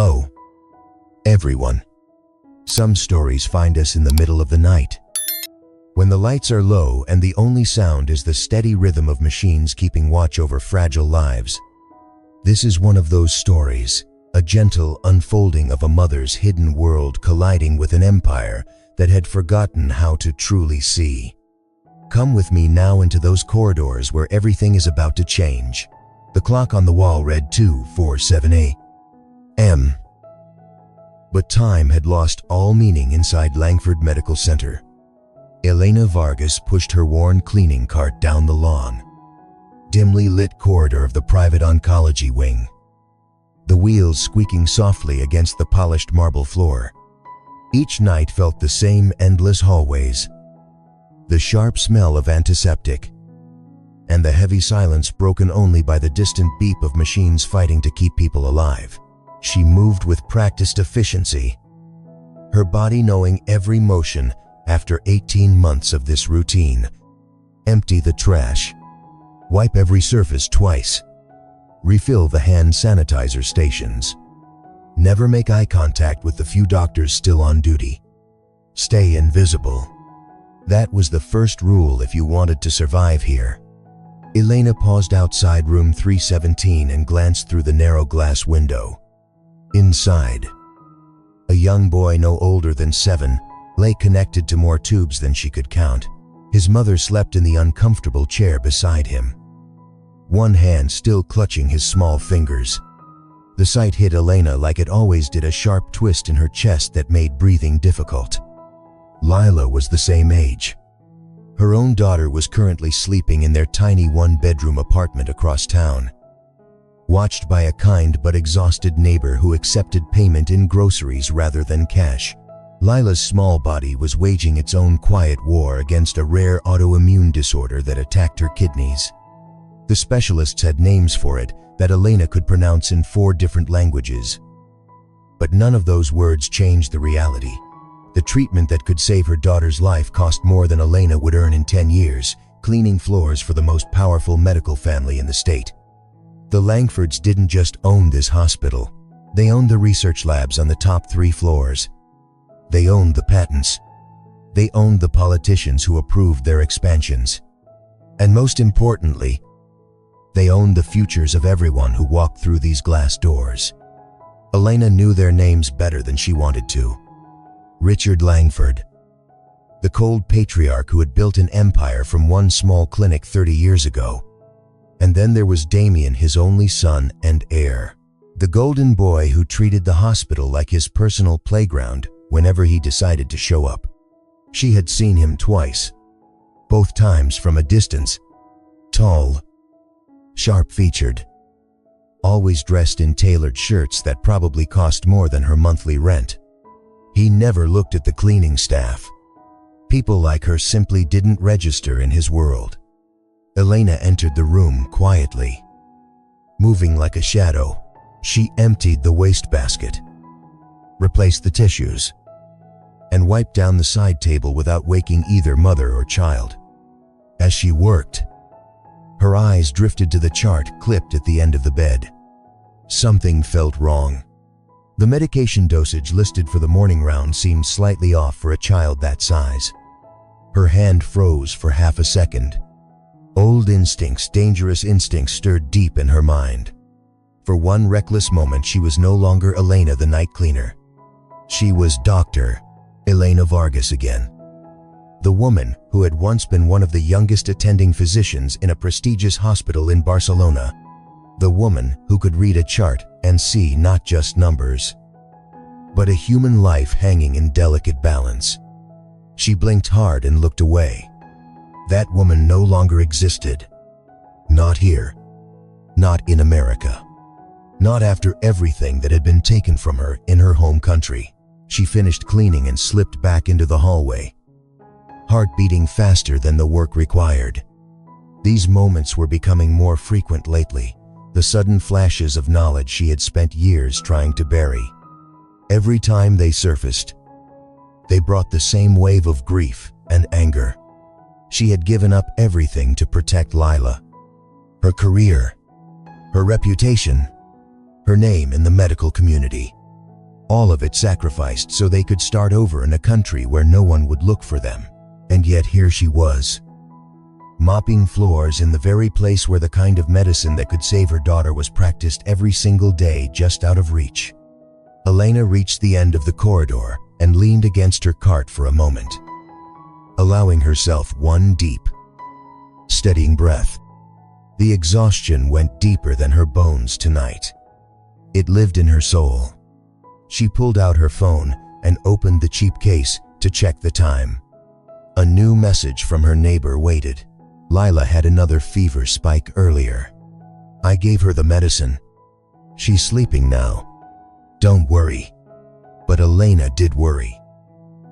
Hello, everyone. Some stories find us in the middle of the night, when the lights are low and the only sound is the steady rhythm of machines keeping watch over fragile lives. This is one of those stories, a gentle unfolding of a mother's hidden world colliding with an empire that had forgotten how to truly see. Come with me now into those corridors where everything is about to change. The clock on the wall read 2:47 a.m. But time had lost all meaning inside Langford Medical Center. Elena Vargas pushed her worn cleaning cart down the long, dimly lit corridor of the private oncology wing, the wheels squeaking softly against the polished marble floor. Each night felt the same endless hallways, the sharp smell of antiseptic, and the heavy silence broken only by the distant beep of machines fighting to keep people alive. She moved with practiced efficiency, her body knowing every motion. After 18 months of this routine, empty the trash, wipe every surface twice, refill the hand sanitizer stations, never make eye contact with the few doctors still on duty, stay invisible. That was the first rule if you wanted to survive here. Elena paused outside room 317 and glanced through the narrow glass window. Inside, a young boy no older than 7 lay connected to more tubes than she could count. His mother slept in the uncomfortable chair beside him, one hand still clutching his small fingers. The sight hit Elena like it always did, a sharp twist in her chest that made breathing difficult. Lila was the same age. Her own daughter was currently sleeping in their tiny one-bedroom apartment across town, watched by a kind but exhausted neighbor who accepted payment in groceries rather than cash. Lila's small body was waging its own quiet war against a rare autoimmune disorder that attacked her kidneys. The specialists had names for it that Elena could pronounce in 4 different languages. But none of those words changed the reality. The treatment that could save her daughter's life cost more than Elena would earn in 10 years, cleaning floors for the most powerful medical family in the state. The Langfords didn't just own this hospital. They owned the research labs on the top 3 floors. They owned the patents. They owned the politicians who approved their expansions. And most importantly, they owned the futures of everyone who walked through these glass doors. Elena knew their names better than she wanted to. Richard Langford, the cold patriarch who had built an empire from one small clinic 30 years ago. And then there was Damian, his only son and heir, the golden boy who treated the hospital like his personal playground whenever he decided to show up. She had seen him twice, both times from a distance. Tall, sharp-featured, always dressed in tailored shirts that probably cost more than her monthly rent. He never looked at the cleaning staff. People like her simply didn't register in his world. Elena entered the room quietly. Moving like a shadow, she emptied the wastebasket, replaced the tissues, and wiped down the side table without waking either mother or child. As she worked, her eyes drifted to the chart clipped at the end of the bed. Something felt wrong. The medication dosage listed for the morning round seemed slightly off for a child that size. Her hand froze for half a second. Old instincts, dangerous instincts stirred deep in her mind. For one reckless moment, she was no longer Elena the night cleaner. She was Dr. Elena Vargas again. The woman who had once been one of the youngest attending physicians in a prestigious hospital in Barcelona. The woman who could read a chart and see not just numbers, but a human life hanging in delicate balance. She blinked hard and looked away. That woman no longer existed. Not here. Not in America. Not after everything that had been taken from her in her home country. She finished cleaning and slipped back into the hallway, heart beating faster than the work required. These moments were becoming more frequent lately, the sudden flashes of knowledge she had spent years trying to bury. Every time they surfaced, they brought the same wave of grief and anger. She had given up everything to protect Lila, her career, her reputation, her name in the medical community. All of it sacrificed so they could start over in a country where no one would look for them. And yet here she was, mopping floors in the very place where the kind of medicine that could save her daughter was practiced every single day, just out of reach. Elena reached the end of the corridor and leaned against her cart for a moment, allowing herself one deep, steadying breath. The exhaustion went deeper than her bones tonight. It lived in her soul. She pulled out her phone and opened the cheap case to check the time. A new message from her neighbor waited. Lila had another fever spike earlier. I gave her the medicine. She's sleeping now. Don't worry. But Elena did worry.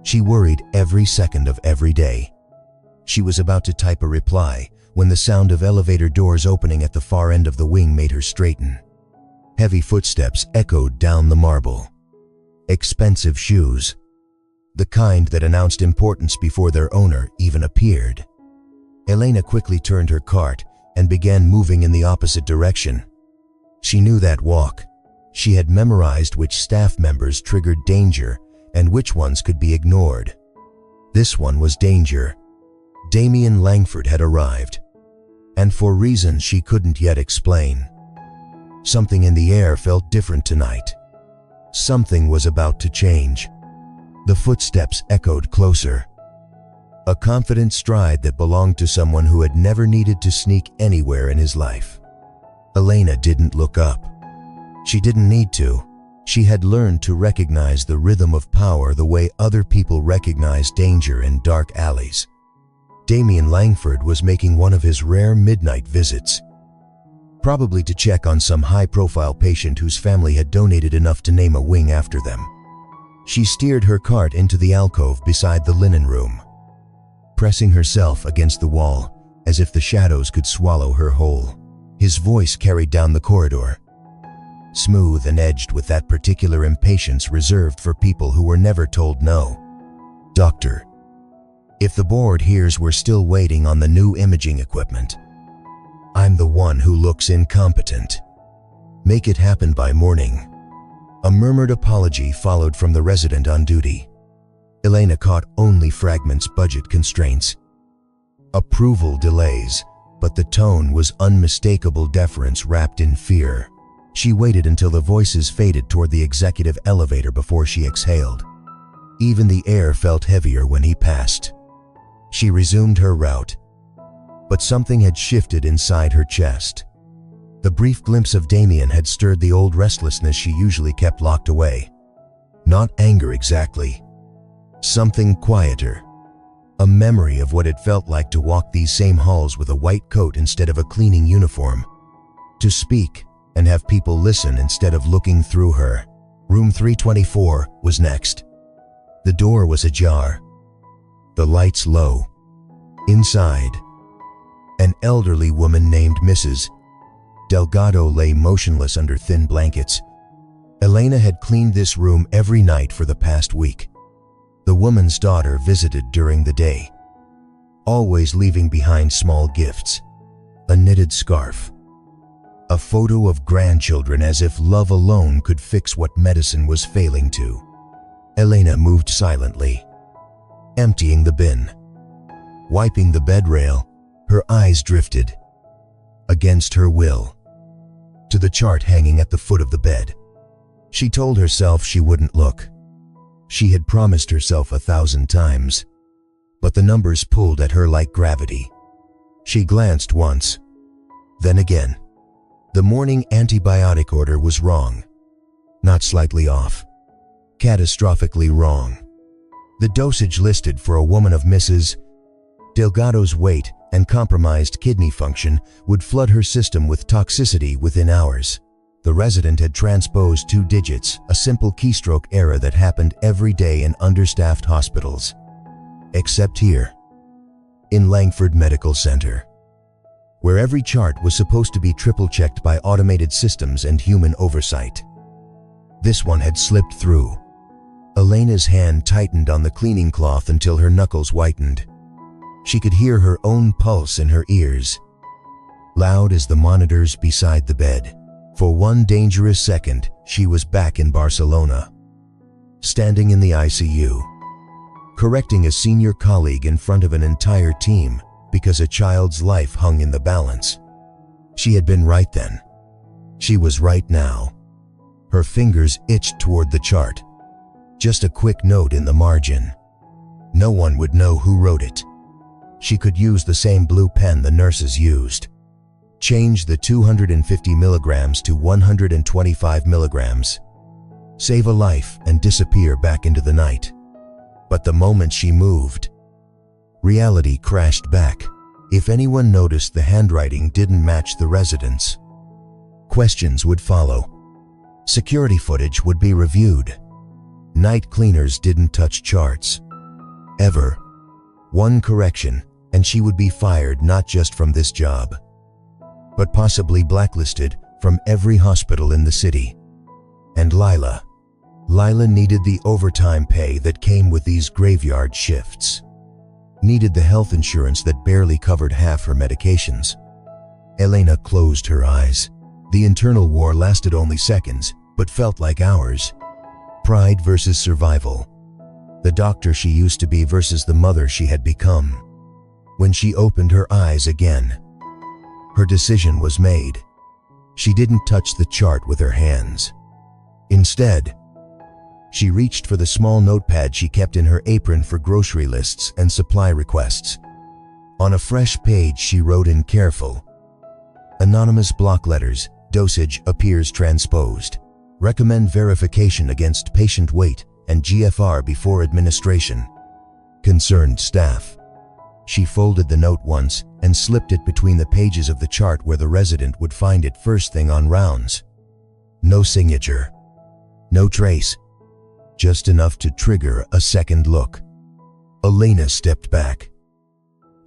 She worried every second of every day. She was about to type a reply when the sound of elevator doors opening at the far end of the wing made her straighten. Heavy footsteps echoed down the marble. Expensive shoes, the kind that announced importance before their owner even appeared. Elena quickly turned her cart and began moving in the opposite direction. She knew that walk. She had memorized which staff members triggered danger and which ones could be ignored. This one was danger. Damian Langford had arrived, and for reasons she couldn't yet explain. Something in the air felt different tonight. Something was about to change. The footsteps echoed closer. A confident stride that belonged to someone who had never needed to sneak anywhere in his life. Elena didn't look up. She didn't need to. She had learned to recognize the rhythm of power the way other people recognize danger in dark alleys. Damian Langford was making one of his rare midnight visits, probably to check on some high-profile patient whose family had donated enough to name a wing after them. She steered her cart into the alcove beside the linen room, pressing herself against the wall as if the shadows could swallow her whole. His voice carried down the corridor, smooth and edged with that particular impatience reserved for people who were never told no. Doctor, if the board hears we're still waiting on the new imaging equipment, I'm the one who looks incompetent. Make it happen by morning. A murmured apology followed from the resident on duty. Elena caught only fragments, budget constraints, approval delays, but the tone was unmistakable deference wrapped in fear. She waited until the voices faded toward the executive elevator before she exhaled. Even the air felt heavier when he passed. She resumed her route, but something had shifted inside her chest. The brief glimpse of Damian had stirred the old restlessness she usually kept locked away. Not anger exactly. Something quieter. A memory of what it felt like to walk these same halls with a white coat instead of a cleaning uniform. To speak and have people listen instead of looking through her. Room 324 was next. The door was ajar, the lights low. Inside, an elderly woman named Mrs. Delgado lay motionless under thin blankets. Elena had cleaned this room every night for the past week. The woman's daughter visited during the day, always leaving behind small gifts, a knitted scarf, a photo of grandchildren, as if love alone could fix what medicine was failing to. Elena moved silently, emptying the bin, wiping the bed rail. Her eyes drifted, against her will, to the chart hanging at the foot of the bed. She told herself she wouldn't look. She had promised herself 1,000 times, but the numbers pulled at her like gravity. She glanced once, then again. The morning antibiotic order was wrong. Not slightly off. Catastrophically wrong. The dosage listed for a woman of Mrs. Delgado's weight and compromised kidney function would flood her system with toxicity within hours. The resident had transposed 2 digits, a simple keystroke error that happened every day in understaffed hospitals. Except here, in Langford Medical Center, where every chart was supposed to be triple-checked by automated systems and human oversight. This one had slipped through. Elena's hand tightened on the cleaning cloth until her knuckles whitened. She could hear her own pulse in her ears, loud as the monitors beside the bed. For one dangerous second, she was back in Barcelona. standing in the ICU, correcting a senior colleague in front of an entire team because a child's life hung in the balance. She had been right then. She was right now. Her fingers itched toward the chart. Just a quick note in the margin. No one would know who wrote it. She could use the same blue pen the nurses used. Change the 250 milligrams to 125 milligrams. Save a life and disappear back into the night. But the moment she moved, reality crashed back. If anyone noticed the handwriting didn't match the residence, questions would follow. Security footage would be reviewed. Night cleaners didn't touch charts. Ever. One correction, and she would be fired not just from this job, but possibly blacklisted from every hospital in the city. And Lila needed the overtime pay that came with these graveyard shifts. Needed the health insurance that barely covered half her medications. Elena closed her eyes. The internal war lasted only seconds, but felt like hours. Pride versus survival. The doctor she used to be versus the mother she had become. When she opened her eyes again, her decision was made. She didn't touch the chart with her hands. Instead, she reached for the small notepad she kept in her apron for grocery lists and supply requests. On a fresh page, she wrote in careful, anonymous block letters, dosage appears transposed. Recommend verification against patient weight and GFR before administration. Concerned staff. She folded the note once and slipped it between the pages of the chart where the resident would find it first thing on rounds. No signature. No trace. Just enough to trigger a second look. Elena stepped back.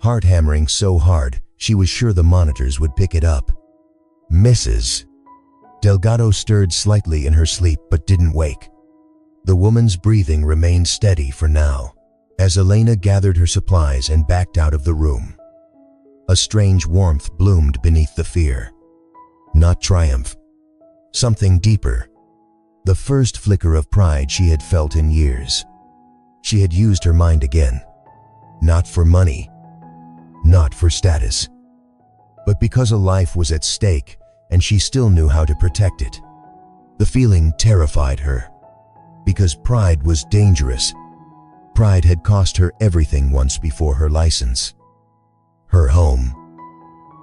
Heart hammering so hard, she was sure the monitors would pick it up. Mrs. Delgado stirred slightly in her sleep but didn't wake. The woman's breathing remained steady for now, as Elena gathered her supplies and backed out of the room. A strange warmth bloomed beneath the fear. Not triumph. Something deeper. The first flicker of pride she had felt in years. She had used her mind again. Not for money. Not for status. But because a life was at stake and she still knew how to protect it. The feeling terrified her. Because pride was dangerous. Pride had cost her everything once before her license. Her home.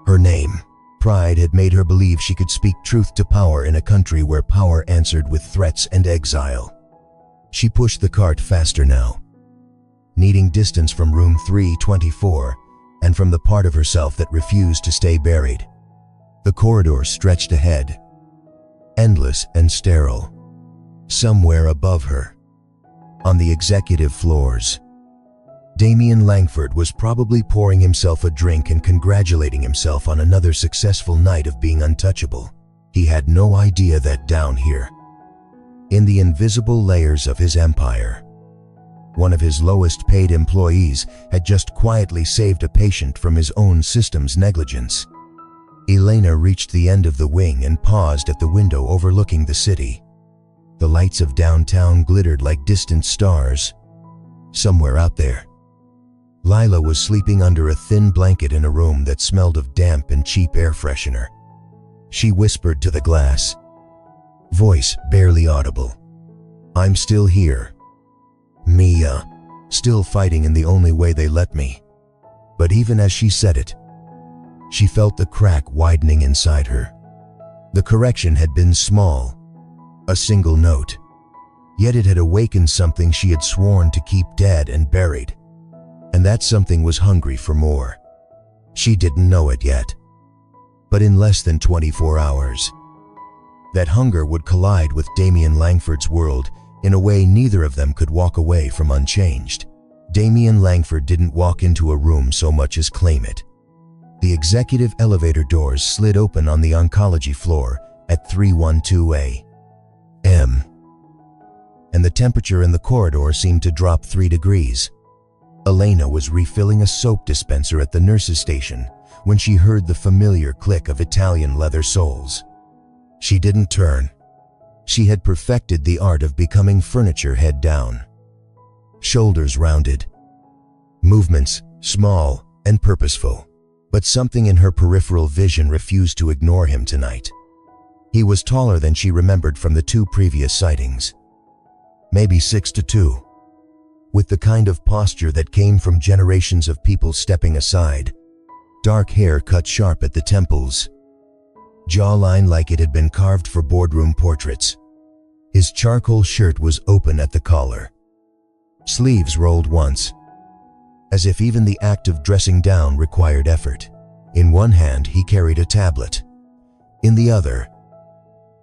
Her name. Pride had made her believe she could speak truth to power in a country where power answered with threats and exile. She pushed the cart faster now, needing distance from room 324 and from the part of herself that refused to stay buried. The corridor stretched ahead, endless and sterile. Somewhere above her, on the executive floors, Damian Langford was probably pouring himself a drink and congratulating himself on another successful night of being untouchable. He had no idea that down here, in the invisible layers of his empire, one of his lowest paid employees had just quietly saved a patient from his own system's negligence. Elena reached the end of the wing and paused at the window overlooking the city. The lights of downtown glittered like distant stars. Somewhere out there, Lila was sleeping under a thin blanket in a room that smelled of damp and cheap air freshener. She whispered to the glass, voice barely audible, "I'm still here. Mia, still fighting in the only way they let me." But even as she said it, she felt the crack widening inside her. The correction had been small, a single note, yet it had awakened something she had sworn to keep dead and buried. And that something was hungry for more. She didn't know it yet. But in less than 24 hours, that hunger would collide with Damian Langford's world in a way neither of them could walk away from unchanged. Damian Langford didn't walk into a room so much as claim it. The executive elevator doors slid open on the oncology floor at 312 a.m. and the temperature in the corridor seemed to drop 3 degrees. Elena was refilling a soap dispenser at the nurse's station when she heard the familiar click of Italian leather soles. She didn't turn. She had perfected the art of becoming furniture head down. Shoulders rounded. Movements small and purposeful. But something in her peripheral vision refused to ignore him tonight. He was taller than she remembered from the 2 previous sightings. Maybe 6'2". With the kind of posture that came from generations of people stepping aside. Dark hair cut sharp at the temples. Jawline like it had been carved for boardroom portraits. His charcoal shirt was open at the collar. Sleeves rolled once, as if even the act of dressing down required effort. In one hand, he carried a tablet. In the other,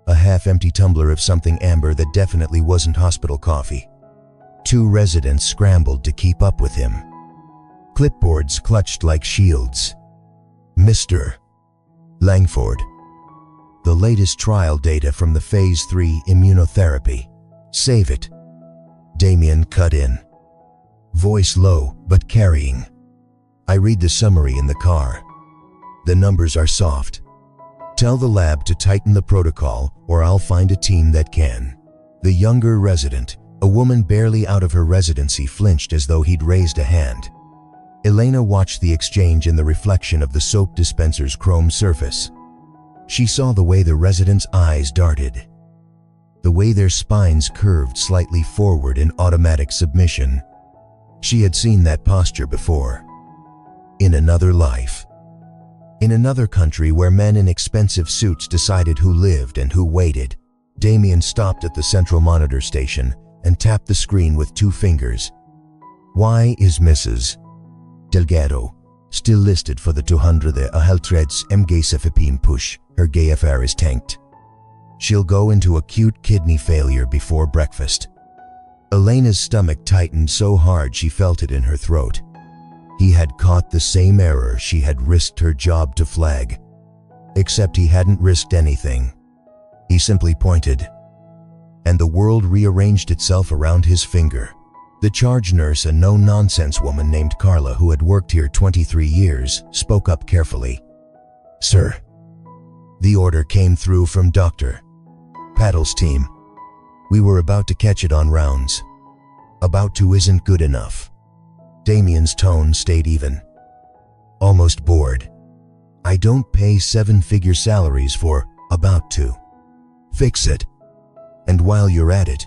a half-empty tumbler of something amber that definitely wasn't hospital coffee. 2 residents scrambled to keep up with him. Clipboards clutched like shields. Mr. Langford. The latest trial data from the Phase 3 immunotherapy. Save it. Damian cut in. Voice low, but carrying. I read the summary in the car. The numbers are soft. Tell the lab to tighten the protocol, or I'll find a team that can. The younger resident, a woman barely out of her residency, flinched as though he'd raised a hand. Elena watched the exchange in the reflection of the soap dispenser's chrome surface. She saw the way the residents' eyes darted. The way their spines curved slightly forward in automatic submission. She had seen that posture before. In another life. In another country where men in expensive suits decided who lived and who waited. Damian stopped at the central monitor station and tapped the screen with 2 fingers. Why is Mrs. Delgado still listed for the 200 mg push? Her GFR is tanked. She'll go into acute kidney failure before breakfast. Elena's stomach tightened so hard she felt it in her throat. He had caught the same error she had risked her job to flag. Except he hadn't risked anything. He simply pointed. And the world rearranged itself around his finger. The charge nurse, a no-nonsense woman named Carla who had worked here 23 years, spoke up carefully. Sir. The order came through from Dr. Paddle's team. We were about to catch it on rounds. About to isn't good enough. Damian's tone stayed even. Almost bored. I don't pay 7-figure salaries for about to. Fix it. And while you're at it,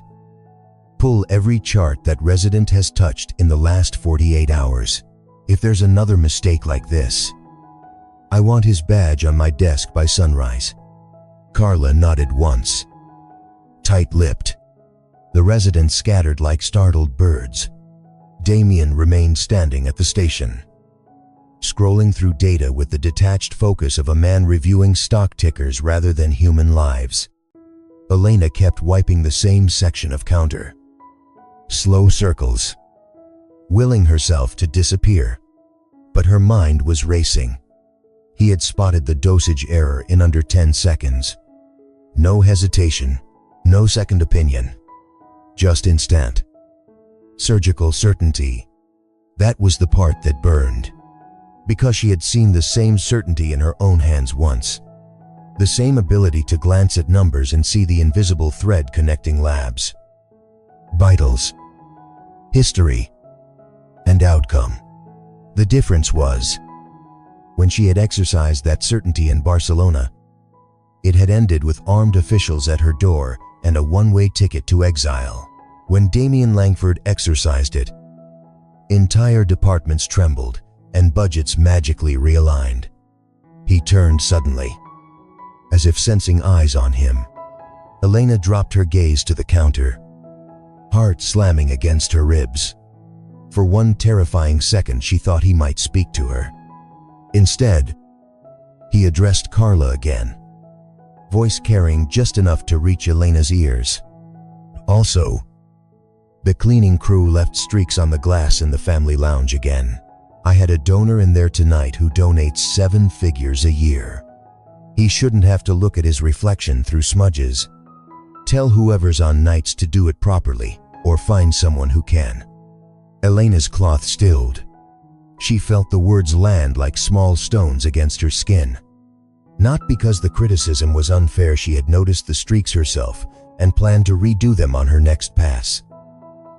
pull every chart that resident has touched in the last 48 hours. If there's another mistake like this, I want his badge on my desk by sunrise. Carla nodded once. Tight-lipped. The residents scattered like startled birds. Damian remained standing at the station, scrolling through data with the detached focus of a man reviewing stock tickers rather than human lives. Elena kept wiping the same section of counter. Slow circles, willing herself to disappear. But her mind was racing. He had spotted the dosage error in under 10 seconds. No hesitation, no second opinion. Just instant. Surgical certainty. That was the part that burned. Because she had seen the same certainty in her own hands once. The same ability to glance at numbers and see the invisible thread connecting labs. Vitals. History. And outcome. The difference was, when she had exercised that certainty in Barcelona, it had ended with armed officials at her door and a one-way ticket to exile. When Damian Langford exercised it, entire departments trembled and budgets magically realigned. He turned suddenly, as if sensing eyes on him. Elena dropped her gaze to the counter, heart slamming against her ribs. For one terrifying second she thought he might speak to her. Instead, he addressed Carla again, voice carrying just enough to reach Elena's ears. Also, the cleaning crew left streaks on the glass in the family lounge again. I had a donor in there tonight who donates 7 figures a year. He shouldn't have to look at his reflection through smudges. Tell whoever's on nights to do it properly, or find someone who can. Elena's cloth stilled. She felt the words land like small stones against her skin. Not because the criticism was unfair, she had noticed the streaks herself, and planned to redo them on her next pass.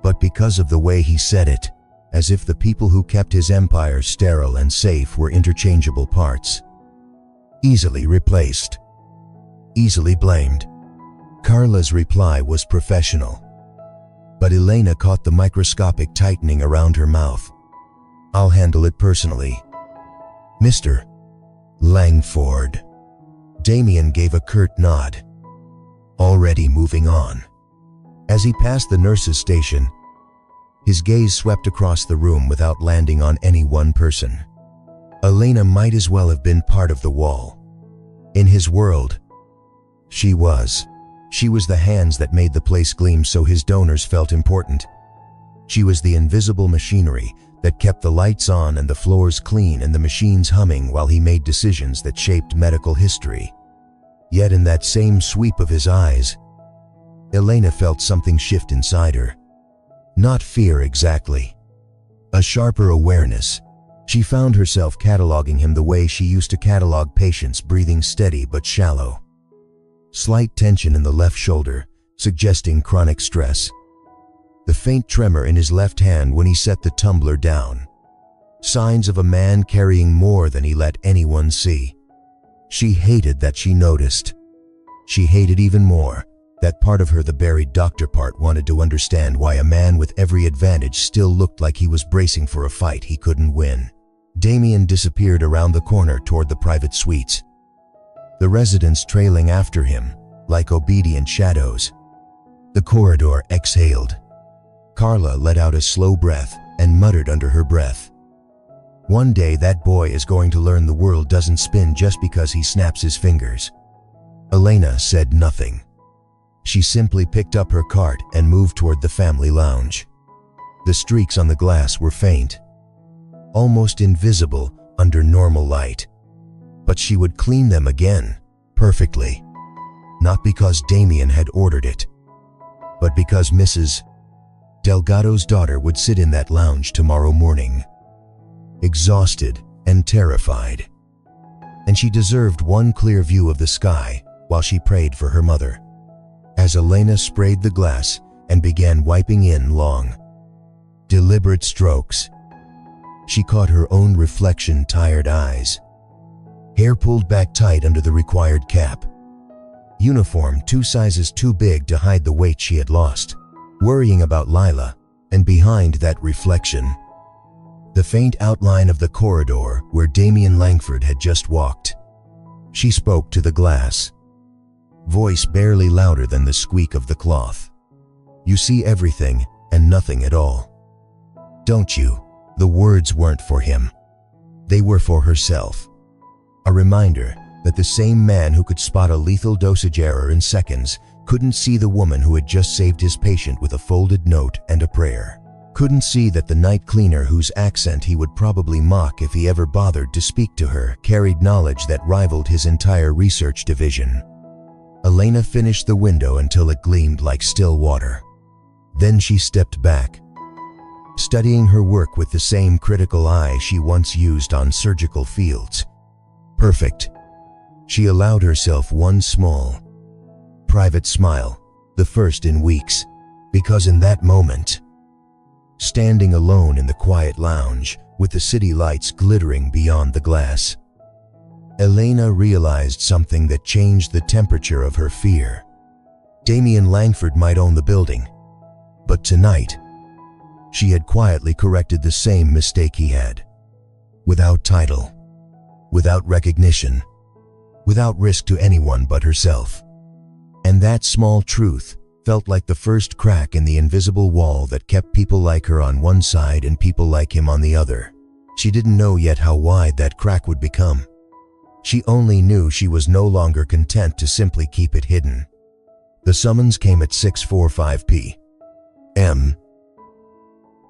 But because of the way he said it, as if the people who kept his empire sterile and safe were interchangeable parts. Easily replaced. Easily blamed. Carla's reply was professional. But Elena caught the microscopic tightening around her mouth. "I'll handle it personally." "Mr. Langford." Damian gave a curt nod. Already moving on. As he passed the nurse's station, his gaze swept across the room without landing on any one person. Elena might as well have been part of the wall. In his world, she was. She was the hands that made the place gleam so his donors felt important. She was the invisible machinery that kept the lights on and the floors clean and the machines humming while he made decisions that shaped medical history. Yet in that same sweep of his eyes, Elena felt something shift inside her. Not fear exactly. A sharper awareness. She found herself cataloging him the way she used to catalog patients, breathing steady but shallow. Slight tension in the left shoulder, suggesting chronic stress. The faint tremor in his left hand when he set the tumbler down. Signs of a man carrying more than he let anyone see. She hated that she noticed. She hated even more that part of her, the buried doctor part, wanted to understand why a man with every advantage still looked like he was bracing for a fight he couldn't win. Damian disappeared around the corner toward the private suites. The residents trailing after him, like obedient shadows. The corridor exhaled. Carla let out a slow breath and muttered under her breath. One day that boy is going to learn the world doesn't spin just because he snaps his fingers. Elena said nothing. She simply picked up her cart and moved toward the family lounge. The streaks on the glass were faint, almost invisible under normal light. But she would clean them again, perfectly. Not because Damian had ordered it, but because Mrs. Delgado's daughter would sit in that lounge tomorrow morning, exhausted and terrified. And she deserved one clear view of the sky while she prayed for her mother. As Elena sprayed the glass and began wiping in long, deliberate strokes, she caught her own reflection, tired eyes. Hair pulled back tight under the required cap. Uniform 2 sizes too big to hide the weight she had lost. Worrying about Lila, and behind that reflection, the faint outline of the corridor where Damian Langford had just walked. She spoke to the glass, voice barely louder than the squeak of the cloth. "You see everything and nothing at all, don't you?" The words weren't for him. They were for herself. A reminder that the same man who could spot a lethal dosage error in seconds couldn't see the woman who had just saved his patient with a folded note and a prayer. Couldn't see that the night cleaner whose accent he would probably mock if he ever bothered to speak to her carried knowledge that rivaled his entire research division. Elena finished the window until it gleamed like still water. Then she stepped back, studying her work with the same critical eye she once used on surgical fields. Perfect. She allowed herself one small, private smile, the first in weeks, because in that moment, standing alone in the quiet lounge with the city lights glittering beyond the glass, Elena realized something that changed the temperature of her fear. Damian Langford might own the building, but tonight, she had quietly corrected the same mistake he had. Without title, without recognition, without risk to anyone but herself. And that small truth felt like the first crack in the invisible wall that kept people like her on one side and people like him on the other. She didn't know yet how wide that crack would become. She only knew she was no longer content to simply keep it hidden. The summons came at 6:45 p.m.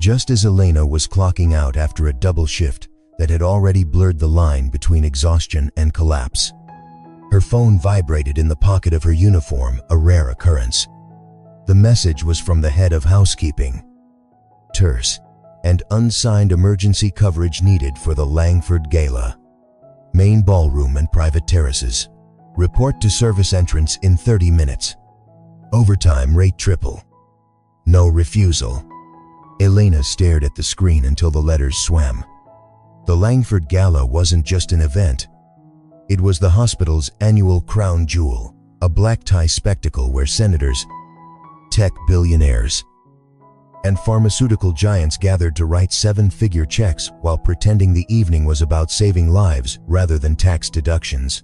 Just as Elena was clocking out after a double shift that had already blurred the line between exhaustion and collapse. Her phone vibrated in the pocket of her uniform, a rare occurrence. The message was from the head of housekeeping. Terse and unsigned emergency coverage needed for the Langford Gala. Main ballroom and private terraces. Report to service entrance in 30 minutes. Overtime rate triple. No refusal. Elena stared at the screen until the letters swam. The Langford Gala wasn't just an event. It was the hospital's annual crown jewel, a black tie spectacle where senators, tech billionaires, and pharmaceutical giants gathered to write seven-figure checks while pretending the evening was about saving lives rather than tax deductions.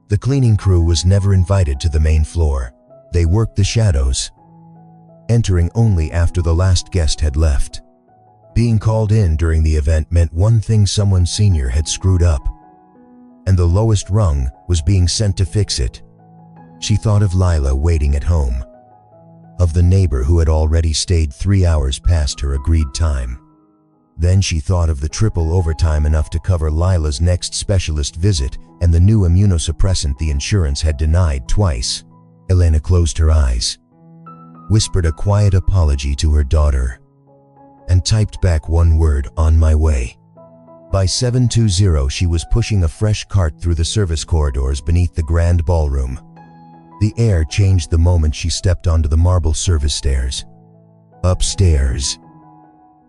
The cleaning crew was never invited to the main floor. They worked the shadows, entering only after the last guest had left. Being called in during the event meant one thing: someone senior had screwed up, and the lowest rung was being sent to fix it. She thought of Lila waiting at home, of the neighbor who had already stayed 3 hours past her agreed time. Then she thought of the triple overtime enough to cover Lila's next specialist visit and the new immunosuppressant the insurance had denied twice. Elena closed her eyes, whispered a quiet apology to her daughter, and typed back one word: on my way. By 7:20, she was pushing a fresh cart through the service corridors beneath the grand ballroom. The air changed the moment she stepped onto the marble service stairs. Upstairs,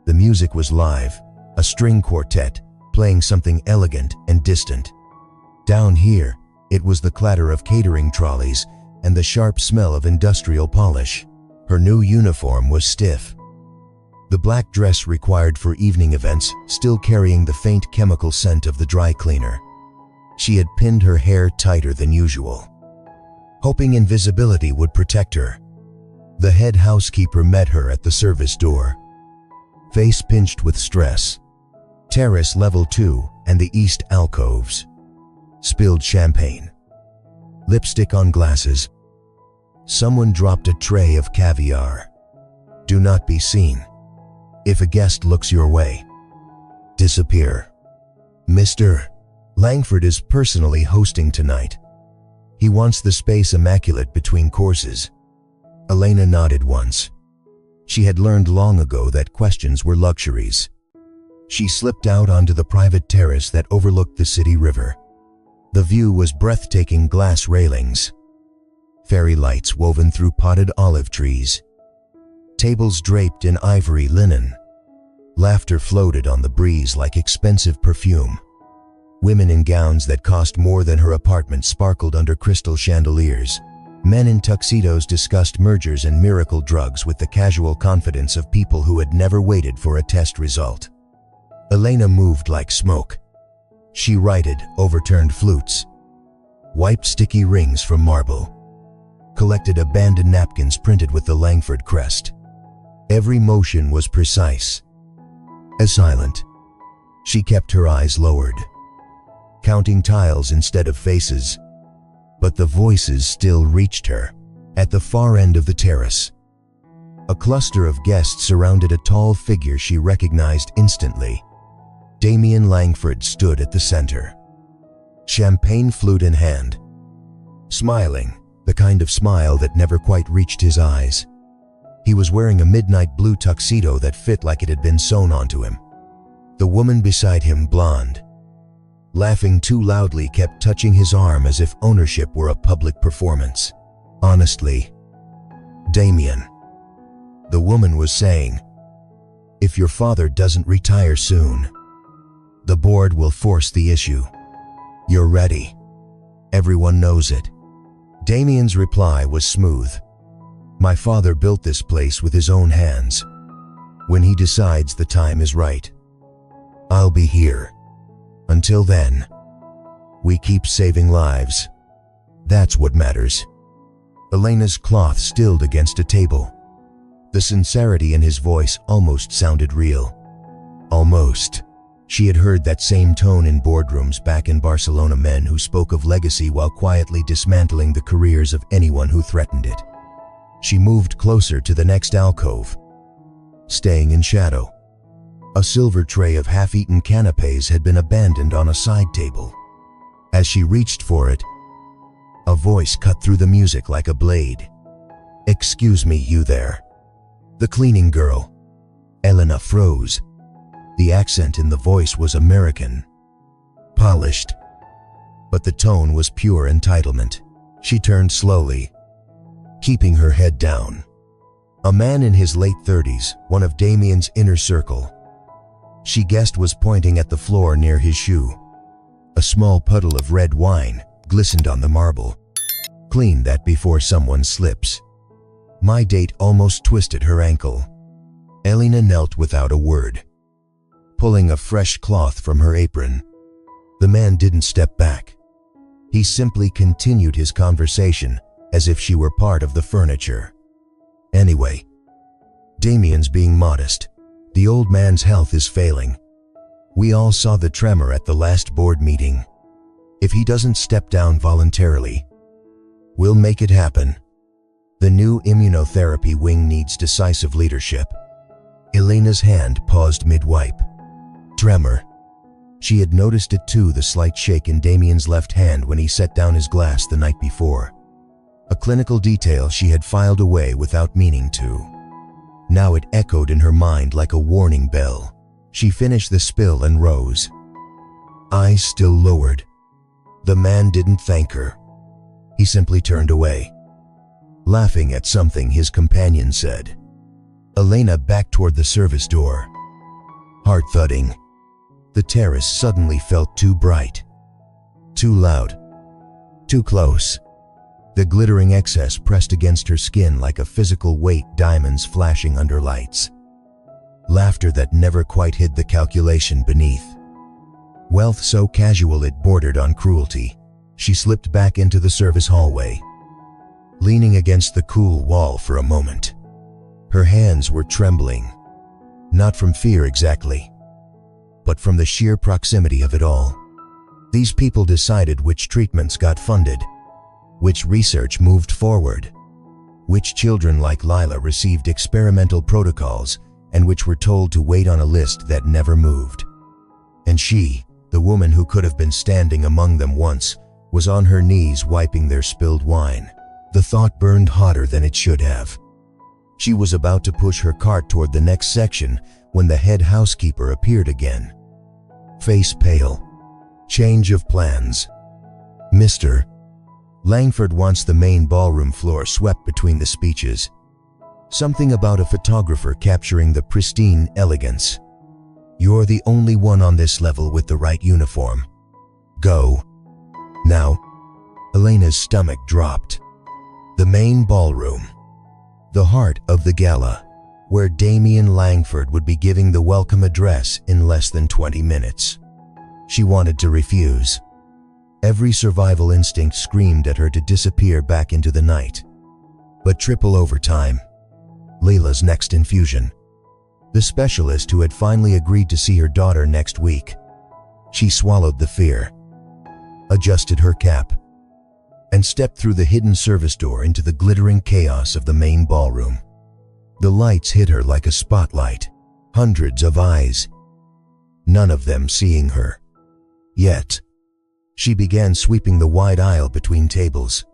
the music was live, a string quartet playing something elegant and distant. Down here, it was the clatter of catering trolleys and the sharp smell of industrial polish. Her new uniform was stiff, the black dress required for evening events still carrying the faint chemical scent of the dry cleaner. She had pinned her hair tighter than usual, hoping invisibility would protect her. The head housekeeper met her at the service door, face pinched with stress. Terrace level 2 and the east alcoves. Spilled champagne, lipstick on glasses. Someone dropped a tray of caviar. Do not be seen. If a guest looks your way, disappear. Mr. Langford is personally hosting tonight. He wants the space immaculate between courses. Elena nodded once. She had learned long ago that questions were luxuries. She slipped out onto the private terrace that overlooked the city river. The view was breathtaking: glass railings, fairy lights woven through potted olive trees, tables draped in ivory linen. Laughter floated on the breeze like expensive perfume. Women in gowns that cost more than her apartment sparkled under crystal chandeliers. Men in tuxedos discussed mergers and miracle drugs with the casual confidence of people who had never waited for a test result. Elena moved like smoke. She righted overturned flutes, wiped sticky rings from marble, collected abandoned napkins printed with the Langford crest. Every motion was precise, as silent. She kept her eyes lowered, counting tiles instead of faces, but the voices still reached her. At the far end of the terrace, a cluster of guests surrounded a tall figure she recognized instantly. Damian Langford stood at the center, champagne flute in hand, smiling, the kind of smile that never quite reached his eyes. He was wearing a midnight blue tuxedo that fit like it had been sewn onto him. The woman beside him, blonde, laughing too loudly, kept touching his arm as if ownership were a public performance. Honestly, Damian, the woman was saying, if your father doesn't retire soon, the board will force the issue. You're ready. Everyone knows it. Damian's reply was smooth. My father built this place with his own hands. When he decides the time is right, I'll be here. Until then, we keep saving lives. That's what matters. Elena's cloth stilled against a table. The sincerity in his voice almost sounded real. Almost. She had heard that same tone in boardrooms back in Barcelona, men who spoke of legacy while quietly dismantling the careers of anyone who threatened it. She moved closer to the next alcove, staying in shadow. A silver tray of half-eaten canapés had been abandoned on a side table. As she reached for it, a voice cut through the music like a blade. Excuse me, you there. The cleaning girl. Elena froze. The accent in the voice was American, polished, but the tone was pure entitlement. She turned slowly, keeping her head down. A man in his late 30s, one of Damian's inner circle. She guessed was pointing at the floor near his shoe. A small puddle of red wine glistened on the marble. Clean that before someone slips. My date almost twisted her ankle. Elena knelt without a word, pulling a fresh cloth from her apron. The man didn't step back. He simply continued his conversation as if she were part of the furniture. Anyway, Damian's being modest. The old man's health is failing. We all saw the tremor at the last board meeting. If he doesn't step down voluntarily, we'll make it happen. The new immunotherapy wing needs decisive leadership. Elena's hand paused mid-wipe. Tremor. She had noticed it too, the slight shake in Damian's left hand when he set down his glass the night before. A clinical detail she had filed away without meaning to. Now it echoed in her mind like a warning bell. She finished the spill and rose. Eyes still lowered. The man didn't thank her. He simply turned away, laughing at something his companion said. Elena backed toward the service door. Heart thudding. The terrace suddenly felt too bright, too loud, too close. The glittering excess pressed against her skin like a physical weight, diamonds flashing under lights. Laughter that never quite hid the calculation beneath. Wealth so casual it bordered on cruelty. She slipped back into the service hallway, leaning against the cool wall for a moment. Her hands were trembling, not from fear exactly, but from the sheer proximity of it all. These people decided which treatments got funded, which research moved forward, which children like Lila received experimental protocols, and which were told to wait on a list that never moved. And she, the woman who could have been standing among them once, was on her knees wiping their spilled wine. The thought burned hotter than it should have. She was about to push her cart toward the next section when the head housekeeper appeared again. Face pale. Change of plans. Mr. Langford wants the main ballroom floor swept between the speeches. Something about a photographer capturing the pristine elegance. You're the only one on this level with the right uniform. Go. Now. Elena's stomach dropped. The main ballroom. The heart of the gala, where Damian Langford would be giving the welcome address in less than 20 minutes. She wanted to refuse. Every survival instinct screamed at her to disappear back into the night. But triple overtime. Leila's next infusion. The specialist who had finally agreed to see her daughter next week. She swallowed the fear, adjusted her cap, and stepped through the hidden service door into the glittering chaos of the main ballroom. The lights hit her like a spotlight. Hundreds of eyes, none of them seeing her. Yet, she began sweeping the wide aisle between tables.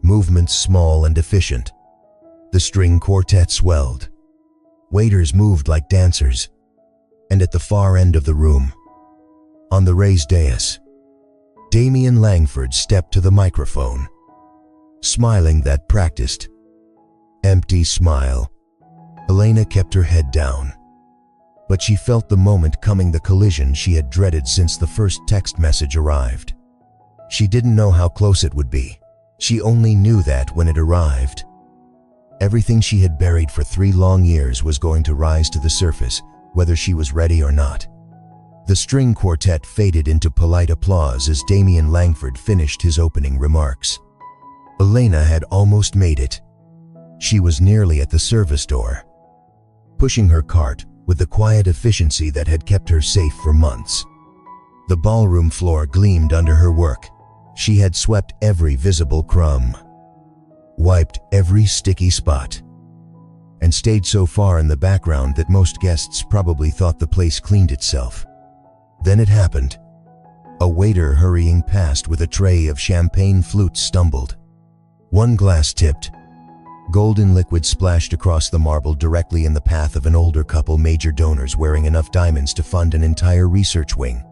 Movements small and efficient. The string quartet swelled. Waiters moved like dancers. And at the far end of the room, on the raised dais, Damian Langford stepped to the microphone, smiling that practiced, empty smile. Elena kept her head down, but she felt the moment coming, the collision she had dreaded since the first text message arrived. She didn't know how close it would be. She only knew that when it arrived, everything she had buried for 3 long years was going to rise to the surface, whether she was ready or not. The string quartet faded into polite applause as Damian Langford finished his opening remarks. Elena had almost made it. She was nearly at the service door, pushing her cart with the quiet efficiency that had kept her safe for months. The ballroom floor gleamed under her work. She had swept every visible crumb, wiped every sticky spot, and stayed so far in the background that most guests probably thought the place cleaned itself. Then it happened. A waiter hurrying past with a tray of champagne flutes stumbled. One glass tipped. Golden liquid splashed across the marble directly in the path of an older couple, major donors wearing enough diamonds to fund an entire research wing.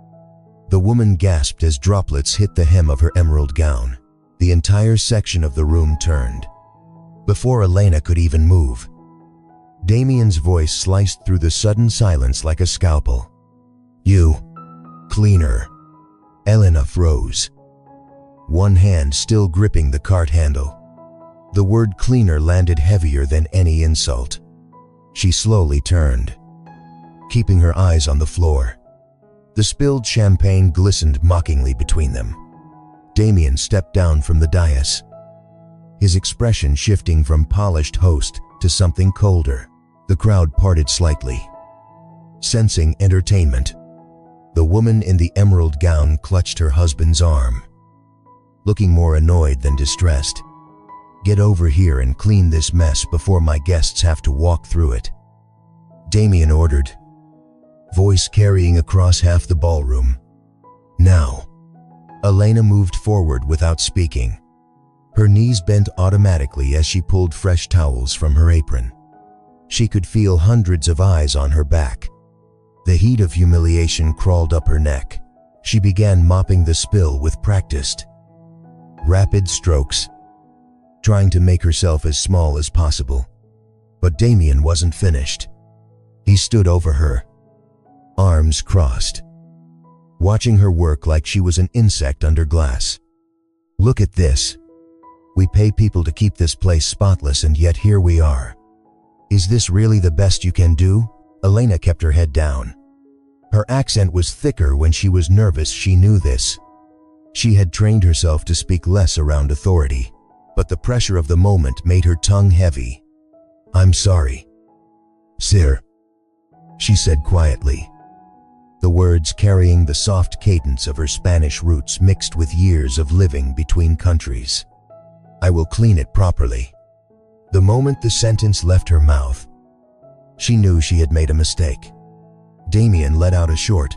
The woman gasped as droplets hit the hem of her emerald gown. The entire section of the room turned. Before Elena could even move, Damian's voice sliced through the sudden silence like a scalpel. "You, cleaner." Elena froze, one hand still gripping the cart handle. The word cleaner landed heavier than any insult. She slowly turned, keeping her eyes on the floor. The spilled champagne glistened mockingly between them. Damian stepped down from the dais, his expression shifting from polished host to something colder. The crowd parted slightly, sensing entertainment. The woman in the emerald gown clutched her husband's arm, looking more annoyed than distressed. "Get over here and clean this mess before my guests have to walk through it," Damian ordered, voice carrying across half the ballroom. "Now." Elena moved forward without speaking, her knees bent automatically as she pulled fresh towels from her apron. She could feel hundreds of eyes on her back. The heat of humiliation crawled up her neck. She began mopping the spill with practiced, rapid strokes, trying to make herself as small as possible. But Damian wasn't finished. He stood over her, arms crossed, watching her work like she was an insect under glass. "Look at this. We pay people to keep this place spotless, and yet here we are. Is this really the best you can do?" Elena kept her head down. Her accent was thicker when she was nervous. She knew this. She had trained herself to speak less around authority, but the pressure of the moment made her tongue heavy. "I'm sorry, sir," she said quietly, the words carrying the soft cadence of her Spanish roots mixed with years of living between countries. "I will clean it properly." The moment the sentence left her mouth, she knew she had made a mistake. Damian let out a short,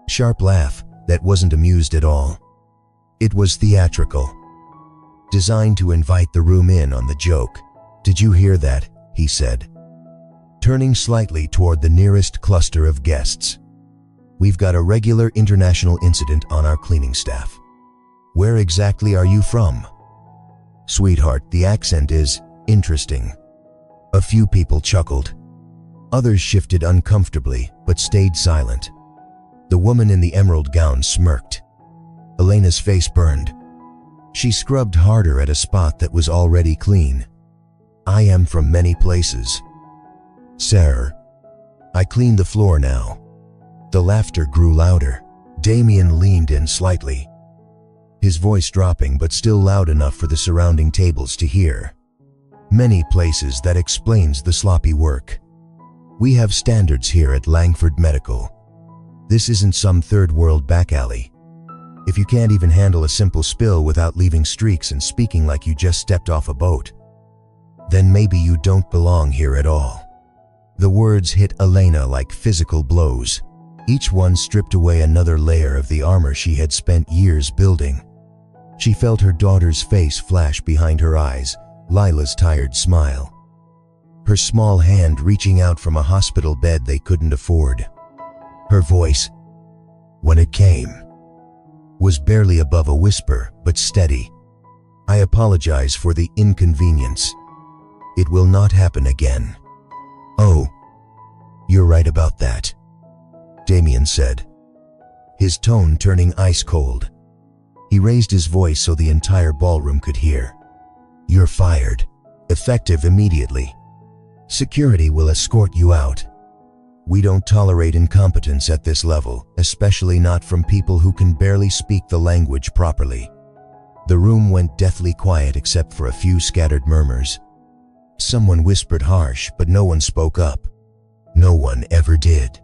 sharp laugh that wasn't amused at all. It was theatrical, designed to invite the room in on the joke. "Did you hear that?" he said, turning slightly toward the nearest cluster of guests. "We've got a regular international incident on our cleaning staff." "Where exactly are you from?" "Sweetheart, the accent is interesting." A few people chuckled. Others shifted uncomfortably, but stayed silent. The woman in the emerald gown smirked. Elena's face burned. She scrubbed harder at a spot that was already clean. "I am from many places, sir. I clean the floor now." The laughter grew louder. Damian leaned in slightly, his voice dropping but still loud enough for the surrounding tables to hear. "Many places, that explains the sloppy work. We have standards here at Langford Medical. This isn't some third world back alley. If you can't even handle a simple spill without leaving streaks and speaking like you just stepped off a boat, then maybe you don't belong here at all." The words hit Elena like physical blows. Each one stripped away another layer of the armor she had spent years building. She felt her daughter's face flash behind her eyes, Lila's tired smile, her small hand reaching out from a hospital bed they couldn't afford. Her voice, when it came, was barely above a whisper, but steady. "I apologize for the inconvenience. It will not happen again." "Oh, you're right about that," Damian said, his tone turning ice cold. He raised his voice so the entire ballroom could hear. "You're fired, effective immediately. Security will escort you out. We don't tolerate incompetence at this level, especially not from people who can barely speak the language properly." The room went deathly quiet except for a few scattered murmurs. Someone whispered harsh, but no one spoke up. No one ever did.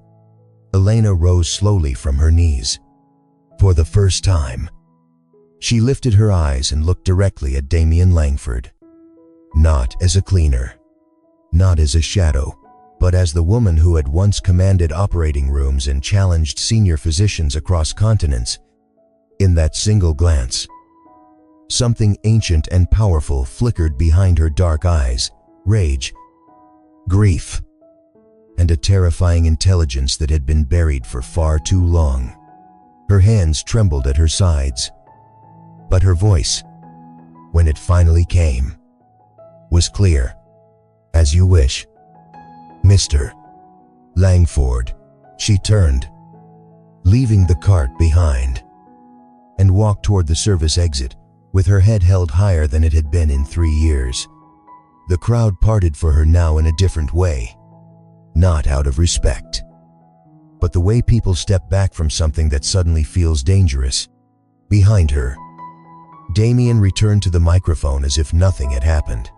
Elena rose slowly from her knees. For the first time, she lifted her eyes and looked directly at Damian Langford. Not as a cleaner, not as a shadow, but as the woman who had once commanded operating rooms and challenged senior physicians across continents. In that single glance, something ancient and powerful flickered behind her dark eyes: rage, grief, and a terrifying intelligence that had been buried for far too long. Her hands trembled at her sides, but her voice, when it finally came, was clear. "As you wish, Mr. Langford." She turned, leaving the cart behind, and walked toward the service exit, with her head held higher than it had been in 3 years. The crowd parted for her now in a different way, not out of respect, but the way people step back from something that suddenly feels dangerous. Behind her, Damian returned to the microphone as if nothing had happened,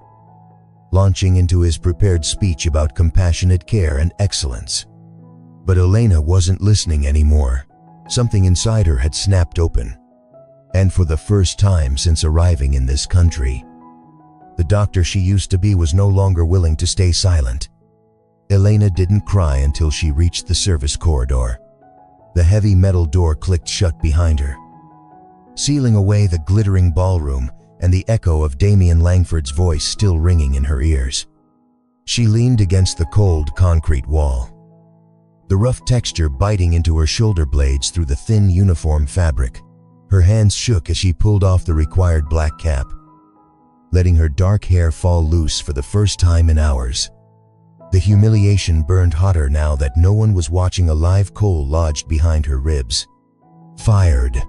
launching into his prepared speech about compassionate care and excellence. But Elena wasn't listening anymore. Something inside her had snapped open, and for the first time since arriving in this country, the doctor she used to be was no longer willing to stay silent. Elena didn't cry until she reached the service corridor. The heavy metal door clicked shut behind her, sealing away the glittering ballroom and the echo of Damian Langford's voice still ringing in her ears. She leaned against the cold concrete wall, the rough texture biting into her shoulder blades through the thin uniform fabric. Her hands shook as she pulled off the required black cap, letting her dark hair fall loose for the first time in hours. The humiliation burned hotter now that no one was watching a live coal lodged behind her ribs. Fired.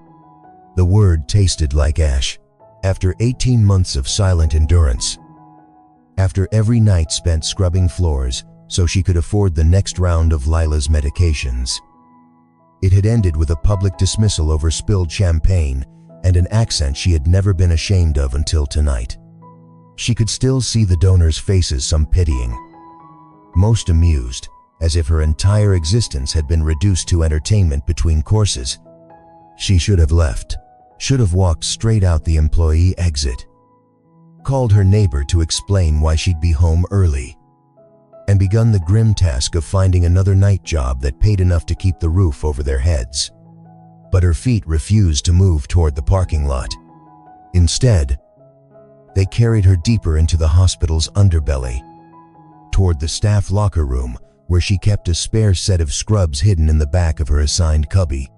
The word tasted like ash. After 18 months of silent endurance, after every night spent scrubbing floors so she could afford the next round of Lila's medications, it had ended with a public dismissal over spilled champagne and an accent she had never been ashamed of until tonight. She could still see the donors' faces, some pitying, most amused, as if her entire existence had been reduced to entertainment between courses. She should have left, should have walked straight out the employee exit, called her neighbor to explain why she'd be home early, and begun the grim task of finding another night job that paid enough to keep the roof over their heads. But her feet refused to move toward the parking lot. Instead, they carried her deeper into the hospital's underbelly, toward the staff locker room where she kept a spare set of scrubs hidden in the back of her assigned cubby,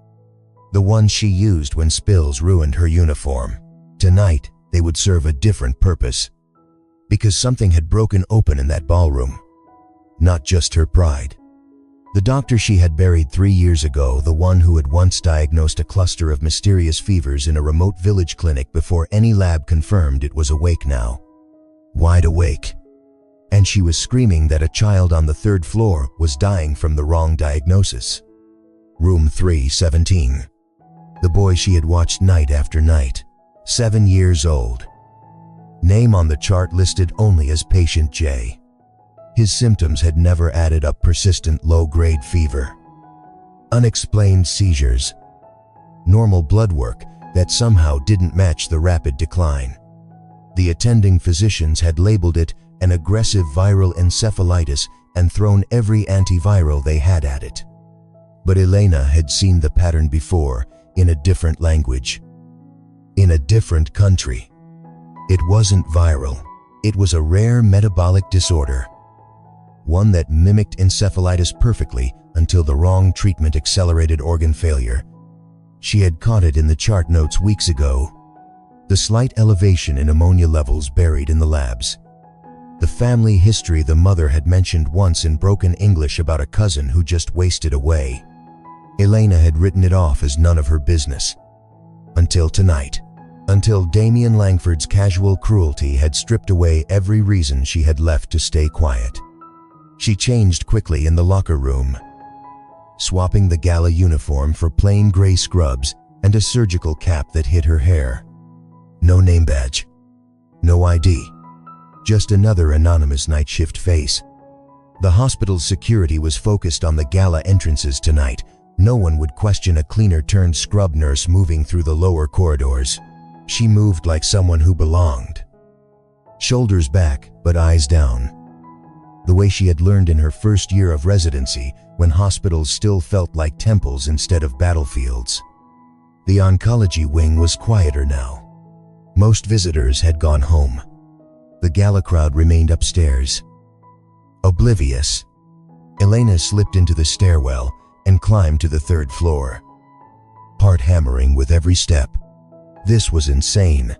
the ones she used when spills ruined her uniform. Tonight, they would serve a different purpose, because something had broken open in that ballroom. Not just her pride. The doctor she had buried 3 years ago, the one who had once diagnosed a cluster of mysterious fevers in a remote village clinic before any lab confirmed it was awake now. Wide awake. And she was screaming that a child on the 3rd floor was dying from the wrong diagnosis. Room 317. The boy she had watched night after night. 7 years old. Name on the chart listed only as Patient J. His symptoms had never added up: persistent low-grade fever, unexplained seizures, normal blood work that somehow didn't match the rapid decline. The attending physicians had labeled it an aggressive viral encephalitis and thrown every antiviral they had at it. But Elena had seen the pattern before, in a different language, in a different country. It wasn't viral. It was a rare metabolic disorder, one that mimicked encephalitis perfectly until the wrong treatment accelerated organ failure. She had caught it in the chart notes weeks ago. The slight elevation in ammonia levels buried in the labs. The family history the mother had mentioned once in broken English about a cousin who just wasted away. Elena had written it off as none of her business. Until tonight. Until Damian Langford's casual cruelty had stripped away every reason she had left to stay quiet. She changed quickly in the locker room, swapping the gala uniform for plain gray scrubs and a surgical cap that hid her hair. No name badge. No ID. Just another anonymous night shift face. The hospital's security was focused on the gala entrances tonight. No one would question a cleaner-turned-scrub nurse moving through the lower corridors. She moved like someone who belonged. Shoulders back, but eyes down. The way she had learned in her first year of residency, when hospitals still felt like temples instead of battlefields. The oncology wing was quieter now. Most visitors had gone home. The gala crowd remained upstairs, oblivious. Elena slipped into the stairwell and climbed to the 3rd floor, heart hammering with every step. This was insane.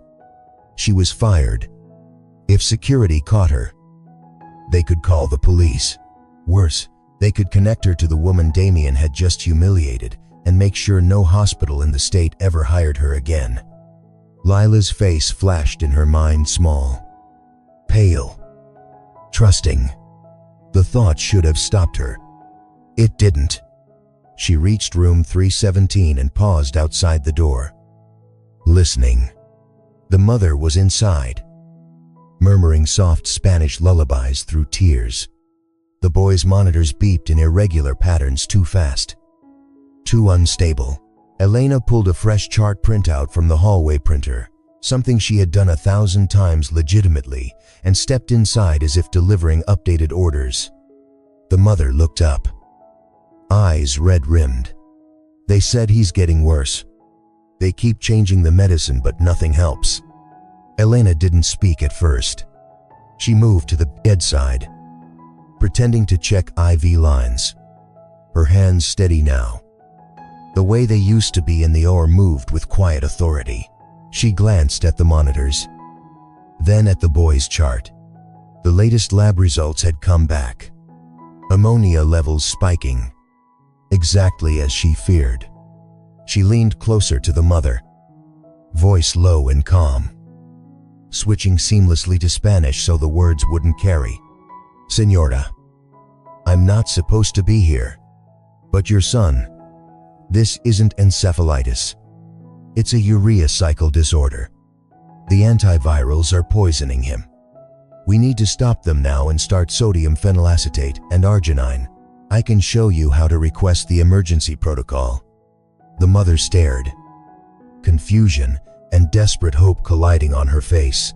She was fired, If security caught her, they could call the police. Worse, they could connect her to the woman Damian had just humiliated and make sure no hospital in the state ever hired her again. Lila's face flashed in her mind, small, pale, trusting. The thought should have stopped her. It didn't. She reached room 317 and paused outside the door, listening. The mother was inside, murmuring soft Spanish lullabies through tears. The boy's monitors beeped in irregular patterns, too fast, too unstable. Elena pulled a fresh chart printout from the hallway printer, something she had done 1,000 times legitimately, and stepped inside as if delivering updated orders. The mother looked up, eyes red-rimmed. They said he's getting worse. They keep changing the medicine, but nothing helps. Elena didn't speak at first. She moved to the bedside, pretending to check IV lines. Her hands steady now, the way they used to be in the OR, moved with quiet authority. She glanced at the monitors, then at the boy's chart. The latest lab results had come back. Ammonia levels spiking, exactly as she feared. She leaned closer to the mother, voice low and calm, switching seamlessly to Spanish so the words wouldn't carry. "Señora, I'm not supposed to be here, but your son, this isn't encephalitis. It's a urea cycle disorder. The antivirals are poisoning him. We need to stop them now and start sodium phenylacetate and arginine. I can show you how to request the emergency protocol." The mother stared, confusion and desperate hope colliding on her face.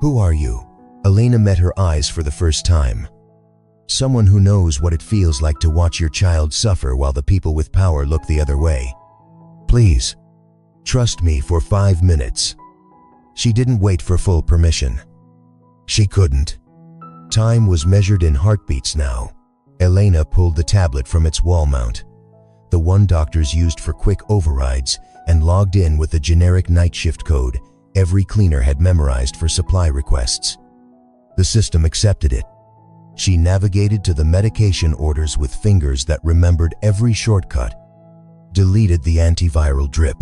"Who are you?" Elena met her eyes for the first time. "Someone who knows what it feels like to watch your child suffer while the people with power look the other way. Please, trust me for 5 minutes." She didn't wait for full permission. She couldn't. Time was measured in heartbeats now. Elena pulled the tablet from its wall mount, the one doctors used for quick overrides, and logged in with the generic night shift code every cleaner had memorized for supply requests. The system accepted it. She navigated to the medication orders with fingers that remembered every shortcut, deleted the antiviral drip,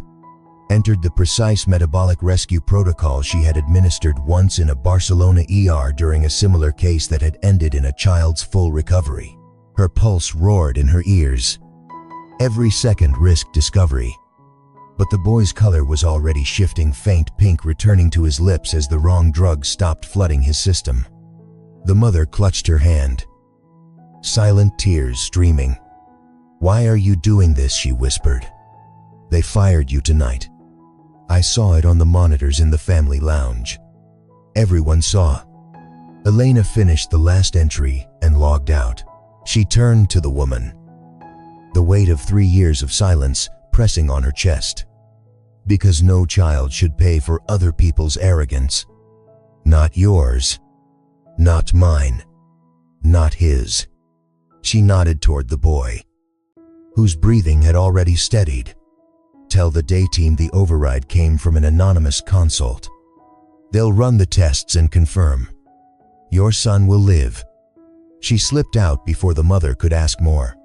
entered the precise metabolic rescue protocol she had administered once in a Barcelona ER during a similar case that had ended in a child's full recovery. Her pulse roared in her ears. Every second risked discovery. But the boy's color was already shifting, faint pink returning to his lips as the wrong drug stopped flooding his system. The mother clutched her hand, silent tears streaming. "Why are you doing this?" she whispered. "They fired you tonight. I saw it on the monitors in the family lounge. Everyone saw." Elena finished the last entry and logged out. She turned to the woman, the weight of 3 years of silence pressing on her chest. "Because no child should pay for other people's arrogance. Not yours. Not mine. Not his." She nodded toward the boy, whose breathing had already steadied. "Tell the day team the override came from an anonymous consult. They'll run the tests and confirm. Your son will live." She slipped out before the mother could ask more.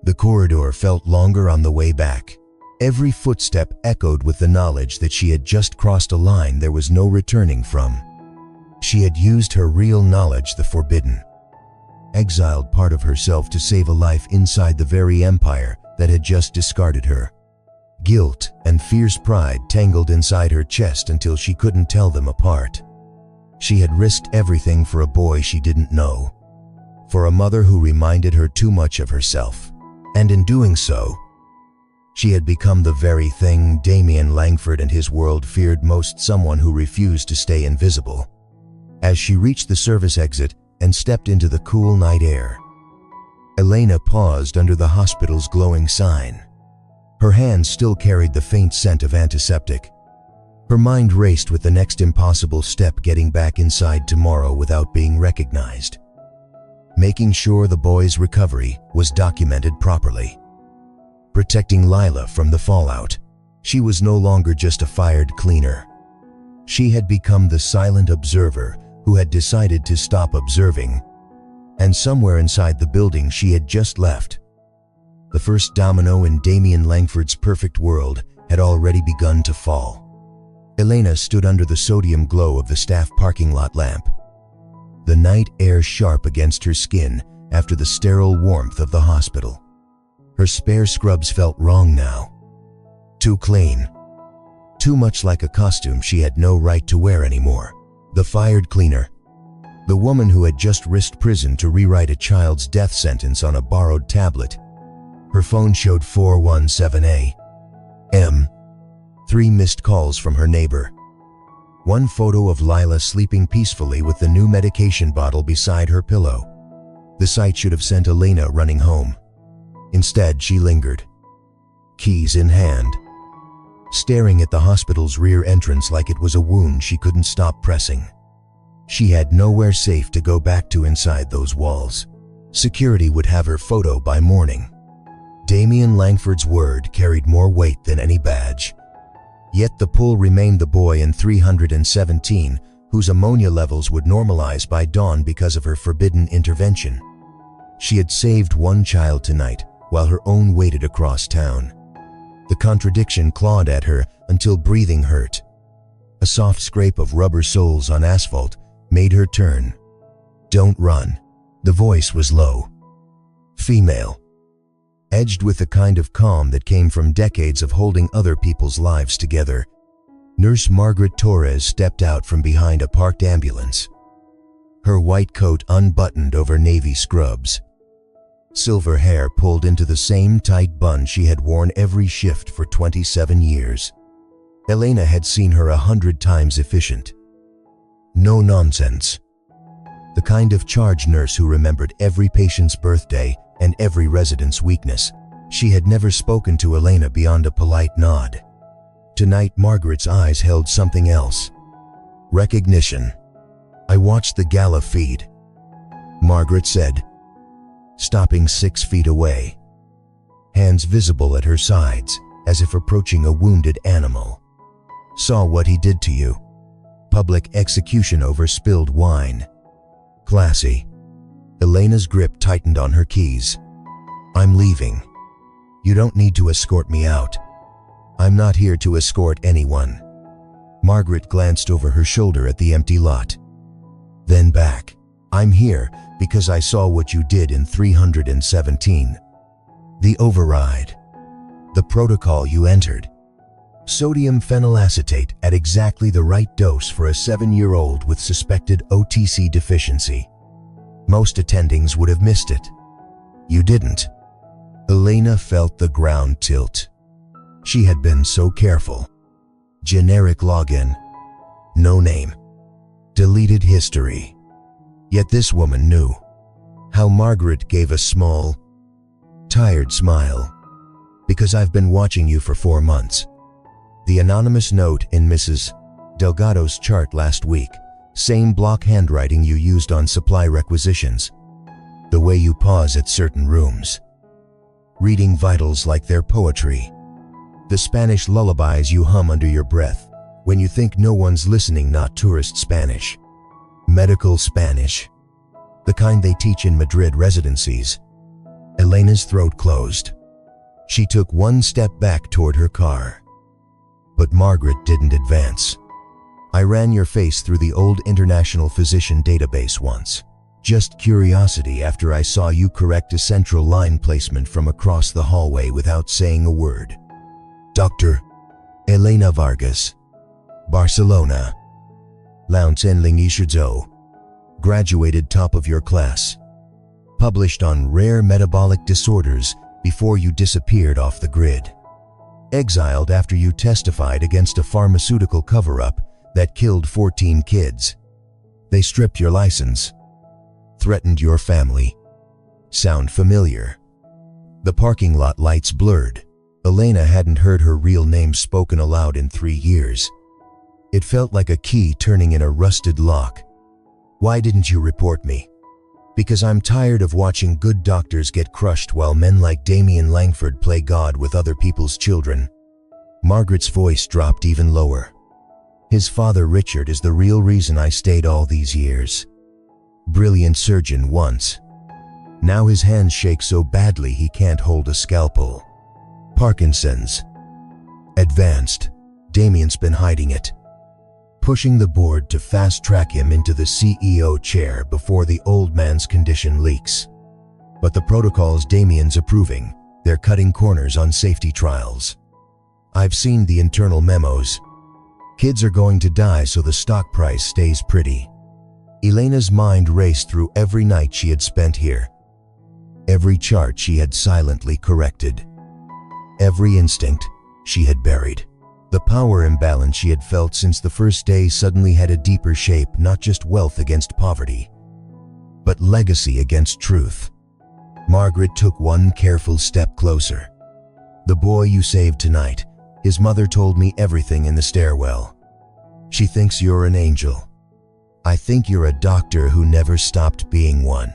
The corridor felt longer on the way back. Every footstep echoed with the knowledge that she had just crossed a line there was no returning from. She had used her real knowledge, the forbidden, exiled part of herself, to save a life inside the very empire that had just discarded her. Guilt and fierce pride tangled inside her chest until she couldn't tell them apart. She had risked everything for a boy she didn't know, for a mother who reminded her too much of herself. And in doing so, she had become the very thing Damian Langford and his world feared most, someone who refused to stay invisible. As she reached the service exit and stepped into the cool night air, Elena paused under the hospital's glowing sign. Her hands still carried the faint scent of antiseptic. Her mind raced with the next impossible step, getting back inside tomorrow without being recognized, making sure the boy's recovery was documented properly, protecting Lila from the fallout. She was no longer just a fired cleaner. She had become the silent observer who had decided to stop observing. And somewhere inside the building she had just left, the first domino in Damian Langford's perfect world had already begun to fall. Elena stood under the sodium glow of the staff parking lot lamp, the night air sharp against her skin after the sterile warmth of the hospital. Her spare scrubs felt wrong now. Too clean. Too much like a costume she had no right to wear anymore. The fired cleaner. The woman who had just risked prison to rewrite a child's death sentence on a borrowed tablet. Her phone showed 417 a.m. 3 missed calls from her neighbor. One photo of Lila sleeping peacefully with the new medication bottle beside her pillow. The sight should have sent Elena running home. Instead, she lingered, keys in hand, staring at the hospital's rear entrance like it was a wound she couldn't stop pressing. She had nowhere safe to go back to inside those walls. Security would have her photo by morning. Damian Langford's word carried more weight than any badge. Yet the pull remained the boy in 317 whose ammonia levels would normalize by dawn because of her forbidden intervention. She had saved one child tonight while her own waited across town. The contradiction clawed at her until breathing hurt. A soft scrape of rubber soles on asphalt made her turn. "Don't run." The voice was low, female, edged with the kind of calm that came from decades of holding other people's lives together. Nurse Margaret Torres stepped out from behind a parked ambulance, her white coat unbuttoned over navy scrubs. Silver hair pulled into the same tight bun she had worn every shift for 27 years. Elena had seen her 100 times efficient. No nonsense. The kind of charge nurse who remembered every patient's birthday and every resident's weakness. She had never spoken to Elena beyond a polite nod. Tonight, Margaret's eyes held something else. Recognition. "I watched the gala feed," Margaret said, stopping 6 feet away, hands visible at her sides as if approaching a wounded animal. "Saw what he did to you. Public execution over spilled wine. Classy." Elena's grip tightened on her keys. "I'm leaving. You don't need to escort me out." "I'm not here to escort anyone." Margaret glanced over her shoulder at the empty lot, then back. "I'm here because I saw what you did in 317. The override. The protocol you entered. Sodium phenylacetate at exactly the right dose for a 7-year-old with suspected OTC deficiency. Most attendings would have missed it. You didn't." Elena felt the ground tilt. She had been so careful. Generic login. No name. Deleted history. Yet this woman knew. How Margaret gave a small, tired smile. "Because I've been watching you for 4 months. The anonymous note in Mrs. Delgado's chart last week. Same block handwriting you used on supply requisitions. The way you pause at certain rooms. Reading vitals like they're poetry. The Spanish lullabies you hum under your breath when you think no one's listening, not tourist Spanish. Medical Spanish. The kind they teach in Madrid residencies." Elena's throat closed. She took 1 step back toward her car. But Margaret didn't advance. "I ran your face through the old international physician database once. Just curiosity after I saw you correct a central line placement from across the hallway without saying a word. Dr. Elena Vargas. Barcelona. Langford. Graduated top of your class. Published on rare metabolic disorders before you disappeared off the grid. Exiled after you testified against a pharmaceutical cover-up that killed 14 kids. They stripped your license. Threatened your family. Sound familiar?" The parking lot lights blurred. Elena hadn't heard her real name spoken aloud in 3 years. It felt like a key turning in a rusted lock. "Why didn't you report me?" "Because I'm tired of watching good doctors get crushed while men like Damian Langford play God with other people's children." Margaret's voice dropped even lower. His father Richard is the real reason I stayed all these years. Brilliant surgeon once. Now his hands shake so badly he can't hold a scalpel. Parkinson's. Advanced. Damian's been hiding it. Pushing the board to fast-track him into the CEO chair before the old man's condition leaks. But the protocols Damian's approving, they're cutting corners on safety trials. I've seen the internal memos. Kids are going to die so the stock price stays pretty. Elena's mind raced through every night she had spent here. Every chart she had silently corrected. Every instinct she had buried. The power imbalance she had felt since the first day suddenly had a deeper shape, not just wealth against poverty, but legacy against truth. Margaret took one careful step closer. The boy you saved tonight, his mother told me everything in the stairwell. She thinks you're an angel. I think you're a doctor who never stopped being one.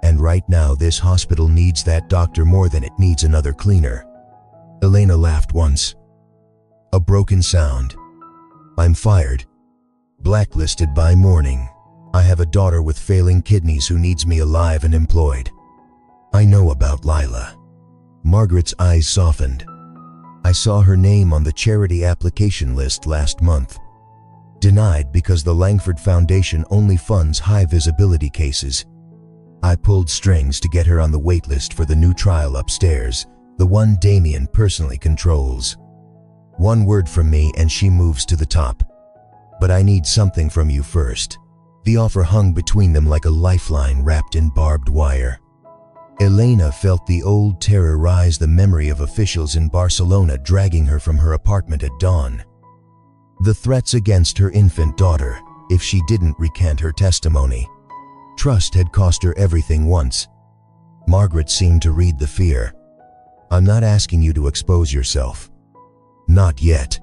And right now this hospital needs that doctor more than it needs another cleaner. Elena laughed once. A broken sound. I'm fired. Blacklisted by morning. I have a daughter with failing kidneys who needs me alive and employed. I know about Lila. Margaret's eyes softened. I saw her name on the charity application list last month. Denied because the Langford Foundation only funds high-visibility cases. I pulled strings to get her on the waitlist for the new trial upstairs, the one Damian personally controls. One word from me and she moves to the top. But I need something from you first. The offer hung between them like a lifeline wrapped in barbed wire. Elena felt the old terror rise, the memory of officials in Barcelona dragging her from her apartment at dawn. The threats against her infant daughter, if she didn't recant her testimony. Trust had cost her everything once. Margaret seemed to read the fear. I'm not asking you to expose yourself. Not yet.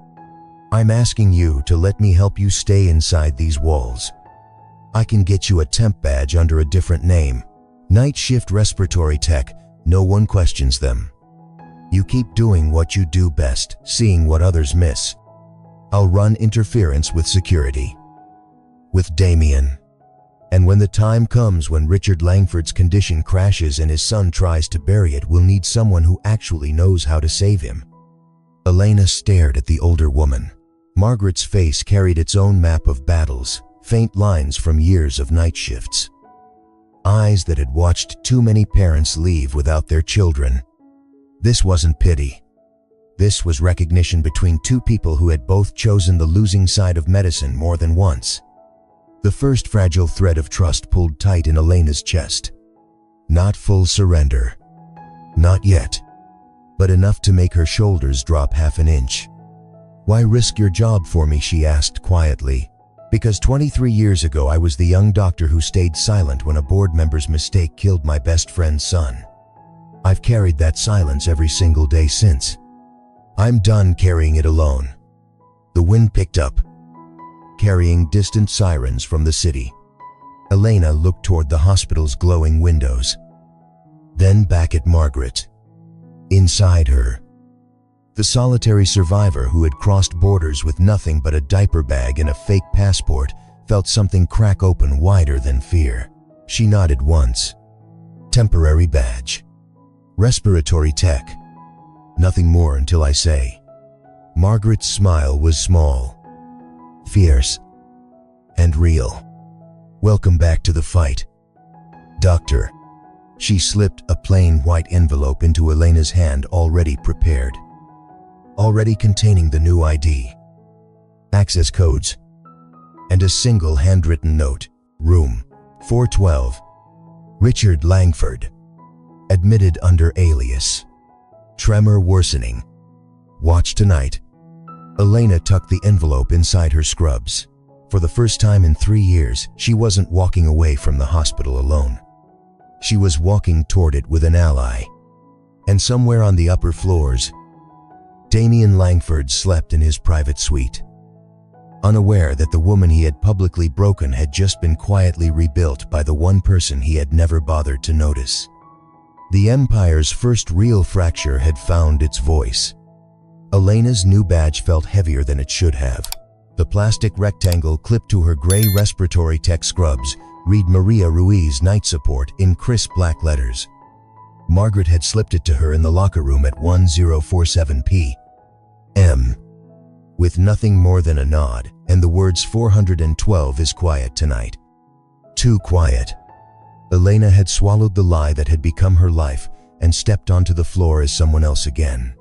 I'm asking you to let me help you stay inside these walls. I can get you a temp badge under a different name. Night shift respiratory tech, no one questions them. You keep doing what you do best, seeing what others miss. I'll run interference with security. With Damian. And when the time comes when Richard Langford's condition crashes and his son tries to bury it, we'll need someone who actually knows how to save him. Elena stared at the older woman. Margaret's face carried its own map of battles, faint lines from years of night shifts. Eyes that had watched too many parents leave without their children. This wasn't pity. This was recognition between two people who had both chosen the losing side of medicine more than once. The first fragile thread of trust pulled tight in Elena's chest. Not full surrender. Not yet. But enough to make her shoulders drop half an inch. Why risk your job for me, she asked quietly. Because 23 years ago I was the young doctor who stayed silent when a board member's mistake killed my best friend's son. I've carried that silence every single day since. I'm done carrying it alone. The wind picked up, carrying distant sirens from the city. Elena looked toward the hospital's glowing windows. Then back at Margaret. Inside her, the solitary survivor who had crossed borders with nothing but a diaper bag and a fake passport felt something crack open wider than fear. She nodded once. Temporary badge. Respiratory tech. Nothing more until I say. Margaret's smile was small, fierce, and real. Welcome back to the fight, Doctor. She slipped a plain white envelope into Elena's hand, already prepared. Already containing the new ID, access codes, and a single handwritten note. Room 412. Richard Langford. Admitted under alias. Tremor worsening. Watch tonight. Elena tucked the envelope inside her scrubs. For the first time in 3 years, she wasn't walking away from the hospital alone. She was walking toward it with an ally. And somewhere on the upper floors, Damian Langford slept in his private suite, unaware that the woman he had publicly broken had just been quietly rebuilt by the one person he had never bothered to notice. The Empire's first real fracture had found its voice. Elena's new badge felt heavier than it should have. The plastic rectangle clipped to her gray respiratory tech scrubs read Maria Ruiz Night Support in crisp black letters. Margaret had slipped it to her in the locker room at 1047 p.m. with nothing more than a nod and the words 412 is quiet tonight. Too quiet. Elena had swallowed the lie that had become her life and stepped onto the floor as someone else again.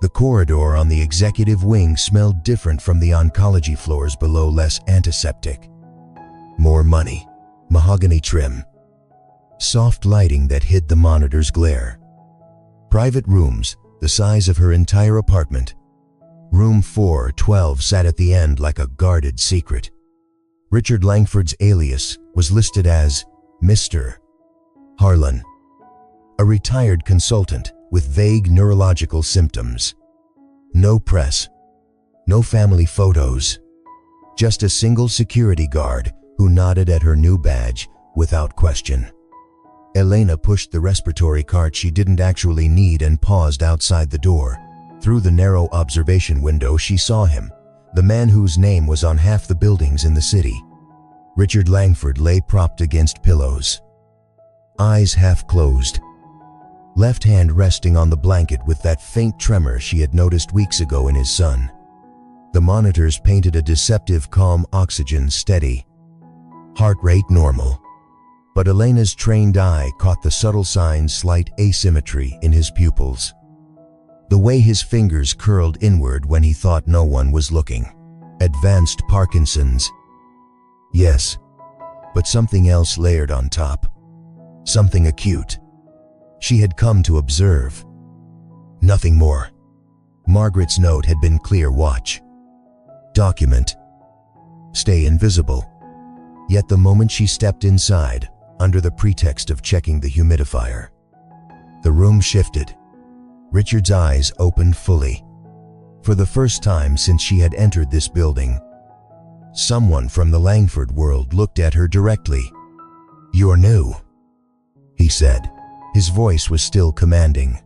The corridor on the executive wing smelled different from the oncology floors below, less antiseptic. More money, mahogany trim, soft lighting that hid the monitor's glare. Private rooms, the size of her entire apartment. Room 412 sat at the end like a guarded secret. Richard Langford's alias was listed as Mr. Harlan, a retired consultant with vague neurological symptoms. No press, no family photos, just a single security guard who nodded at her new badge without question. Elena pushed the respiratory cart she didn't actually need and paused outside the door. Through the narrow observation window she saw him, the man whose name was on half the buildings in the city. Richard Langford lay propped against pillows, eyes half closed, left hand resting on the blanket with that faint tremor she had noticed weeks ago in his son. The monitors painted a deceptive calm, oxygen steady, heart rate normal. But Elena's trained eye caught the subtle signs, slight asymmetry in his pupils. The way his fingers curled inward when he thought no one was looking. Advanced Parkinson's. Yes, but something else layered on top. Something acute. She had come to observe. Nothing more. Margaret's note had been clear: watch, document, stay invisible. Yet the moment she stepped inside, under the pretext of checking the humidifier, the room shifted. Richard's eyes opened fully. For the first time since she had entered this building, someone from the Langford world looked at her directly. "You're new," he said. His voice was still commanding,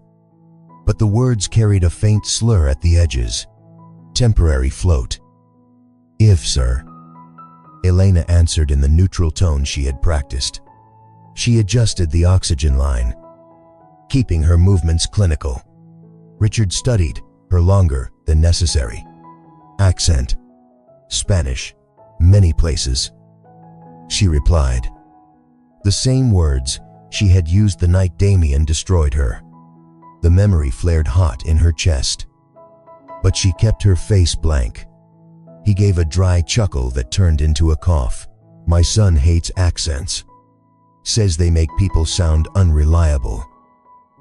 but the words carried a faint slur at the edges. "Temporary float." "If, sir," Elena answered in the neutral tone she had practiced. She adjusted the oxygen line, keeping her movements clinical. Richard studied her longer than necessary. "Accent, Spanish, many places," she replied. The same words she had used the night Damian destroyed her. The memory flared hot in her chest. But she kept her face blank. He gave a dry chuckle that turned into a cough. "My son hates accents. Says they make people sound unreliable.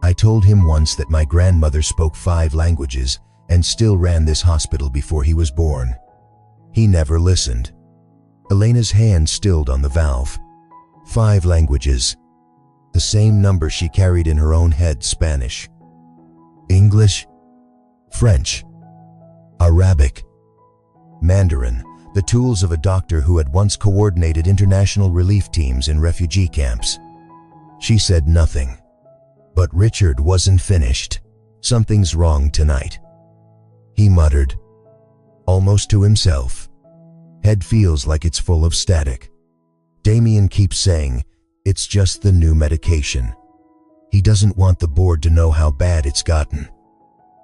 I told him once that my grandmother spoke 5 languages and still ran this hospital before he was born. He never listened." Elena's hand stilled on the valve. 5 languages. The same number she carried in her own head: Spanish, English, French, Arabic, Mandarin, the tools of a doctor who had once coordinated international relief teams in refugee camps. She said nothing. But Richard wasn't finished. "Something's wrong tonight," he muttered, almost to himself. "Head feels like it's full of static. Damian keeps saying it's just the new medication. He doesn't want the board to know how bad it's gotten."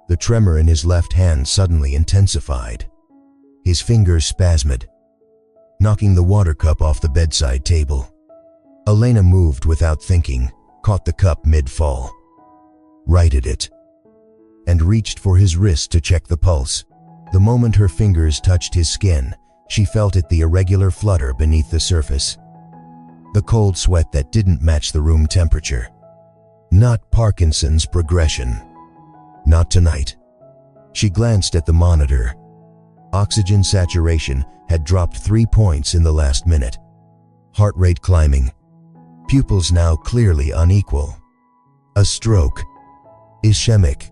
The tremor in his left hand suddenly intensified. His fingers spasmed, knocking the water cup off the bedside table. Elena moved without thinking, caught the cup mid-fall, righted it, and reached for his wrist to check the pulse. The moment her fingers touched his skin, she felt it, the irregular flutter beneath the surface. The cold sweat that didn't match the room temperature. Not Parkinson's progression. Not tonight. She glanced at the monitor. Oxygen saturation had dropped 3 points in the last minute. Heart rate climbing. Pupils now clearly unequal. A stroke. Ischemic.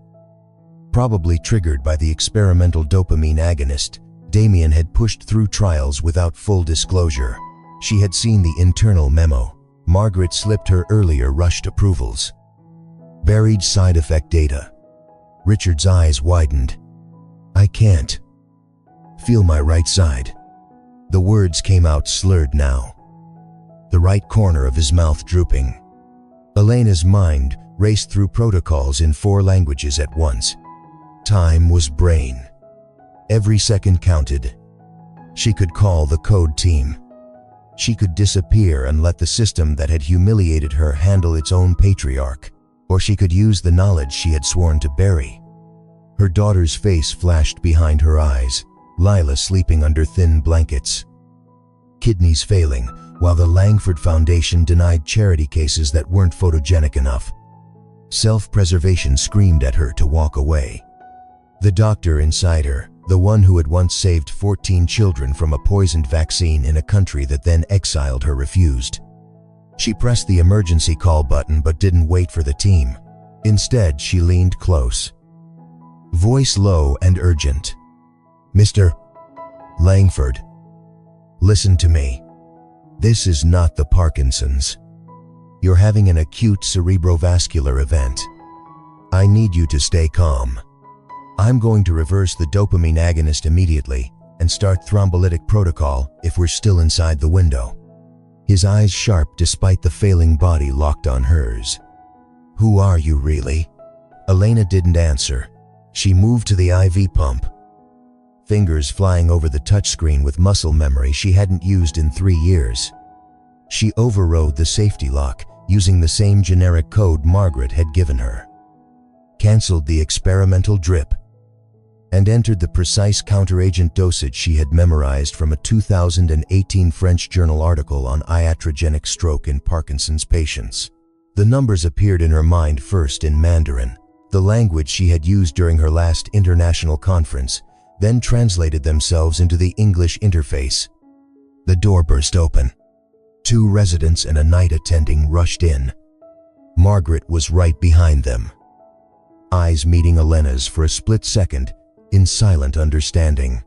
Probably triggered by the experimental dopamine agonist Damian had pushed through trials without full disclosure. She had seen the internal memo. Margaret slipped her earlier rushed approvals. Buried side effect data. Richard's eyes widened. "I can't." Feel my right side." The words came out slurred now, the right corner of his mouth drooping. Elena's mind raced through protocols in 4 languages at once. Time was brain. Every second counted. She could call the code team. She could disappear and let the system that had humiliated her handle its own patriarch, or she could use the knowledge she had sworn to bury. Her daughter's face flashed behind her eyes, Lila sleeping under thin blankets. Kidneys failing, while the Langford Foundation denied charity cases that weren't photogenic enough. Self-preservation screamed at her to walk away. The doctor inside her, the one who had once saved 14 children from a poisoned vaccine in a country that then exiled her, refused. She pressed the emergency call button but didn't wait for the team. Instead, she leaned close. Voice low and urgent. "Mr. Langford, listen to me. This is not the Parkinson's. You're having an acute cerebrovascular event. I need you to stay calm. I'm going to reverse the dopamine agonist immediately and start thrombolytic protocol if we're still inside the window." His eyes sharp despite the failing body locked on hers. "Who are you really?" Elena didn't answer. She moved to the IV pump, fingers flying over the touchscreen with muscle memory she hadn't used in 3 years. She overrode the safety lock, using the same generic code Margaret had given her, canceled the experimental drip, and entered the precise counteragent dosage she had memorized from a 2018 French journal article on iatrogenic stroke in Parkinson's patients. The numbers appeared in her mind first in Mandarin, the language she had used during her last international conference, then translated themselves into the English interface. The door burst open. 2 residents and a night attending rushed in. Margaret was right behind them, eyes meeting Elena's for a split second in silent understanding.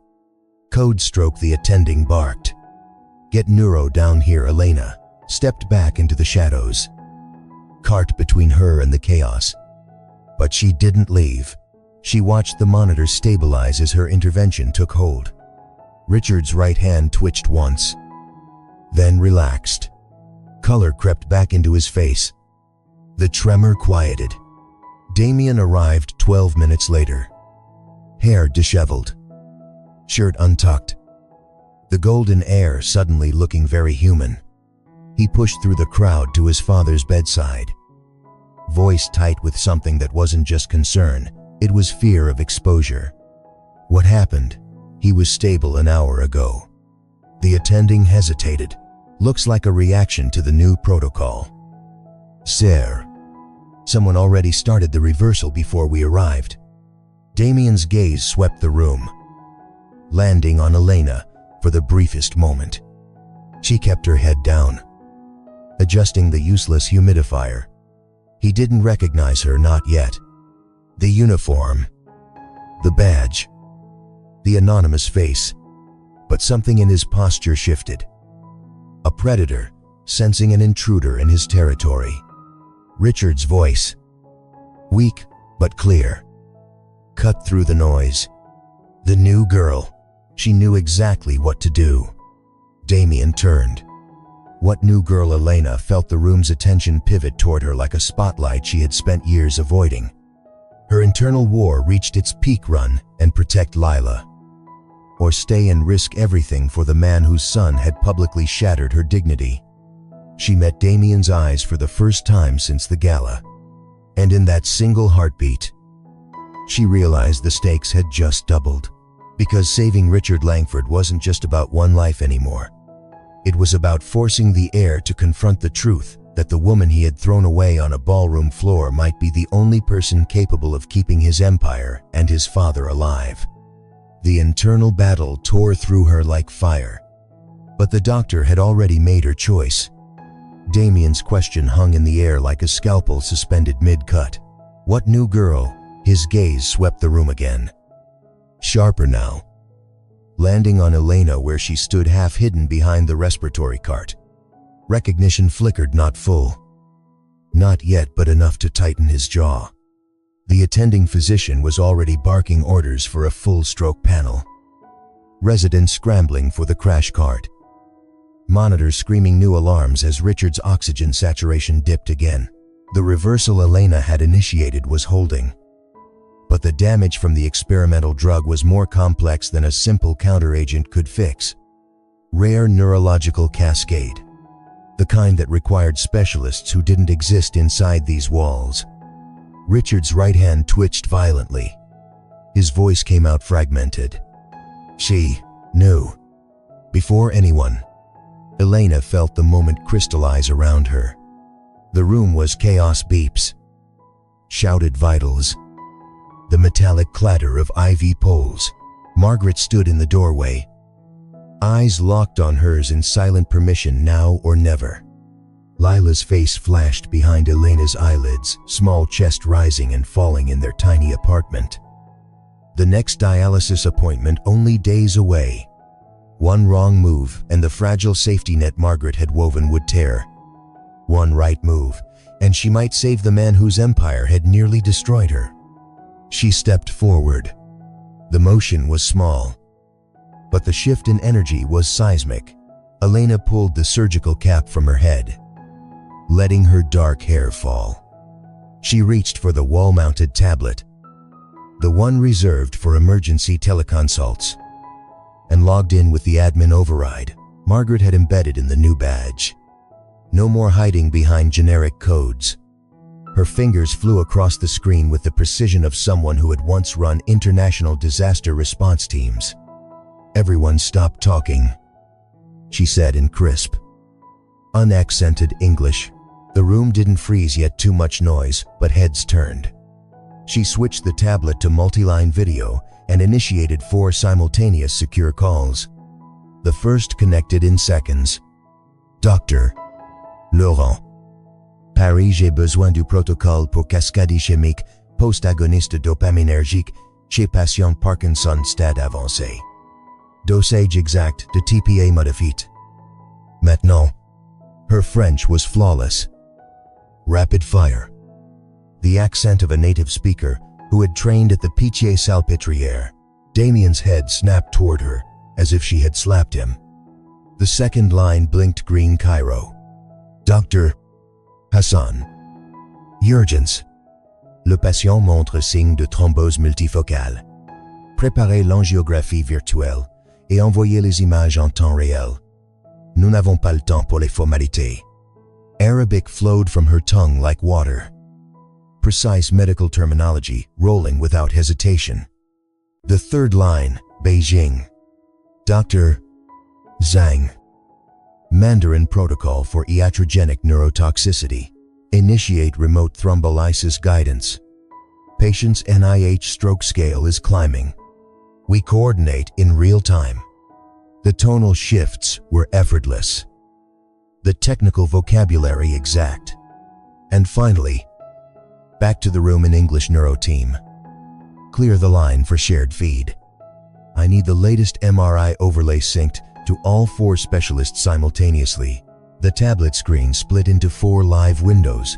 "Code stroke," the attending barked. "Get neuro down here." Elena stepped back into the shadows, cart between her and the chaos. But she didn't leave. She watched the monitor stabilize as her intervention took hold. Richard's right hand twitched once, then relaxed. Color crept back into his face. The tremor quieted. Damian arrived 12 minutes later. Hair disheveled, shirt untucked, the golden heir suddenly looking very human. He pushed through the crowd to his father's bedside, voice tight with something that wasn't just concern, it was fear of exposure. "What happened?" "He was stable an hour ago." The attending hesitated. "Looks like a reaction to the new protocol." "Sir, someone already started the reversal before we arrived." Damian's gaze swept the room, landing on Elena for the briefest moment. She kept her head down, adjusting the useless humidifier. He didn't recognize her, not yet. The uniform, the badge, the anonymous face, but something in his posture shifted. A predator, sensing an intruder in his territory. Richard's voice, weak but clear, cut through the noise. The new girl. She knew exactly what to do. Damian turned. What new girl? Elena felt the room's attention pivot toward her like a spotlight she had spent years avoiding. Her internal war reached its peak. Run and protect Lila, or stay and risk everything for the man whose son had publicly shattered her dignity. She met Damian's eyes for the first time since the gala, and in that single heartbeat, she realized the stakes had just doubled. Because saving Richard Langford wasn't just about one life anymore. It was about forcing the heir to confront the truth that the woman he had thrown away on a ballroom floor might be the only person capable of keeping his empire and his father alive. The internal battle tore through her like fire. But the doctor had already made her choice. Damian's question hung in the air like a scalpel suspended mid-cut. What new girl? His gaze swept the room again, sharper now, landing on Elena where she stood half hidden behind the respiratory cart. Recognition flickered, not full. Not yet, but enough to tighten his jaw. The attending physician was already barking orders for a full stroke panel. residents scrambling for the crash cart. Monitors screaming new alarms as Richard's oxygen saturation dipped again. The reversal Elena had initiated was holding. But the damage from the experimental drug was more complex than a simple counteragent could fix. Rare neurological cascade. The kind that required specialists who didn't exist inside these walls. Richard's right hand twitched violently. His voice came out fragmented. She knew. Before anyone, Elena felt the moment crystallize around her. The room was chaos beeps, shouted vitals, the metallic clatter of IV poles. Margaret stood in the doorway, eyes locked on hers in silent permission, now or never. Lila's face flashed behind Elena's eyelids, small chest rising and falling in their tiny apartment. The next dialysis appointment only days away. One wrong move and the fragile safety net Margaret had woven would tear. One right move, and she might save the man whose empire had nearly destroyed her. She stepped forward. The motion was small, but the shift in energy was seismic. Elena pulled the surgical cap from her head, letting her dark hair fall. She reached for the wall-mounted tablet, the one reserved for emergency teleconsults, and logged in with the admin override Margaret had embedded in the new badge. No more hiding behind generic codes. Her fingers flew across the screen with the precision of someone who had once run international disaster response teams. "Everyone stop talking," she said in crisp, unaccented English. The room didn't freeze yet, too much noise, but heads turned. She switched the tablet to multi-line video and initiated 4 simultaneous secure calls. The first connected in seconds. "Doctor Laurent. Paris, j'ai besoin du protocole pour cascade ischémique post-agoniste dopaminergique chez patient Parkinson stade avancé. Dosage exact de TPA modifié. Maintenant." Her French was flawless. Rapid fire. The accent of a native speaker who had trained at the Pitié-Salpêtrière. Damian's head snapped toward her, as if she had slapped him. The second line blinked green Cairo. "Dr. Hassan. Urgence. Le patient montre signe de thrombose multifocale. Préparez l'angiographie virtuelle et envoyez les images en temps réel. Nous n'avons pas le temps pour les formalités." Arabic flowed from her tongue like water. Precise medical terminology rolling without hesitation. The third line, Beijing. "Dr. Zhang. Mandarin protocol for iatrogenic neurotoxicity. Initiate remote thrombolysis guidance. Patient's NIH stroke scale is climbing. We coordinate in real time." The tonal shifts were effortless, the technical vocabulary exact. And finally, back to the room in English neuro team. "Clear the line for shared feed. I need the latest MRI overlay synced to all 4 specialists simultaneously." The tablet screen split into 4 live windows,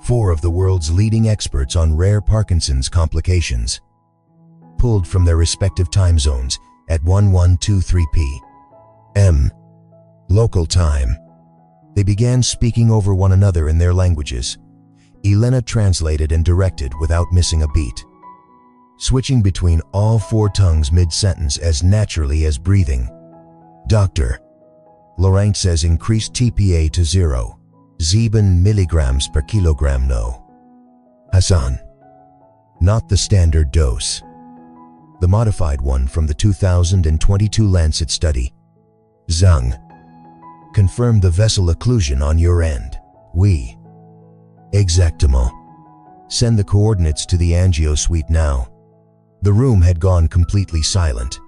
4 of the world's leading experts on rare Parkinson's complications, pulled from their respective time zones at 1123 p.m. local time. They began speaking over one another in their languages. Elena translated and directed without missing a beat, switching between all 4 tongues mid-sentence as naturally as breathing. "Doctor, Laurent says increase TPA to 0. 7 milligrams per kilogram no. Hassan. Not the standard dose. The modified one from the 2022 Lancet study. Zhang. Confirm the vessel occlusion on your end. Oui. Exactement. Send the coordinates to the angio suite now." The room had gone completely silent.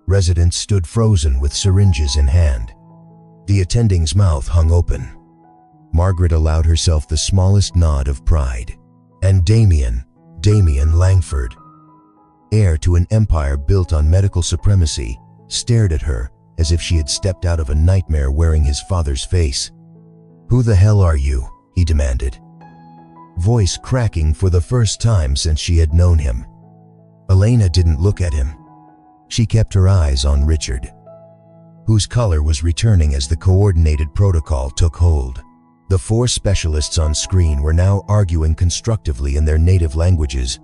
Residents stood frozen with syringes in hand. The attending's mouth hung open. Margaret allowed herself the smallest nod of pride. And Damian Langford, heir to an empire built on medical supremacy, stared at her as if she had stepped out of a nightmare wearing his father's face. "Who the hell are you?" he demanded, voice cracking for the first time since she had known him. Elena didn't look at him. She kept her eyes on Richard, whose color was returning as the coordinated protocol took hold. The 4 specialists on screen were now arguing constructively in their native languages.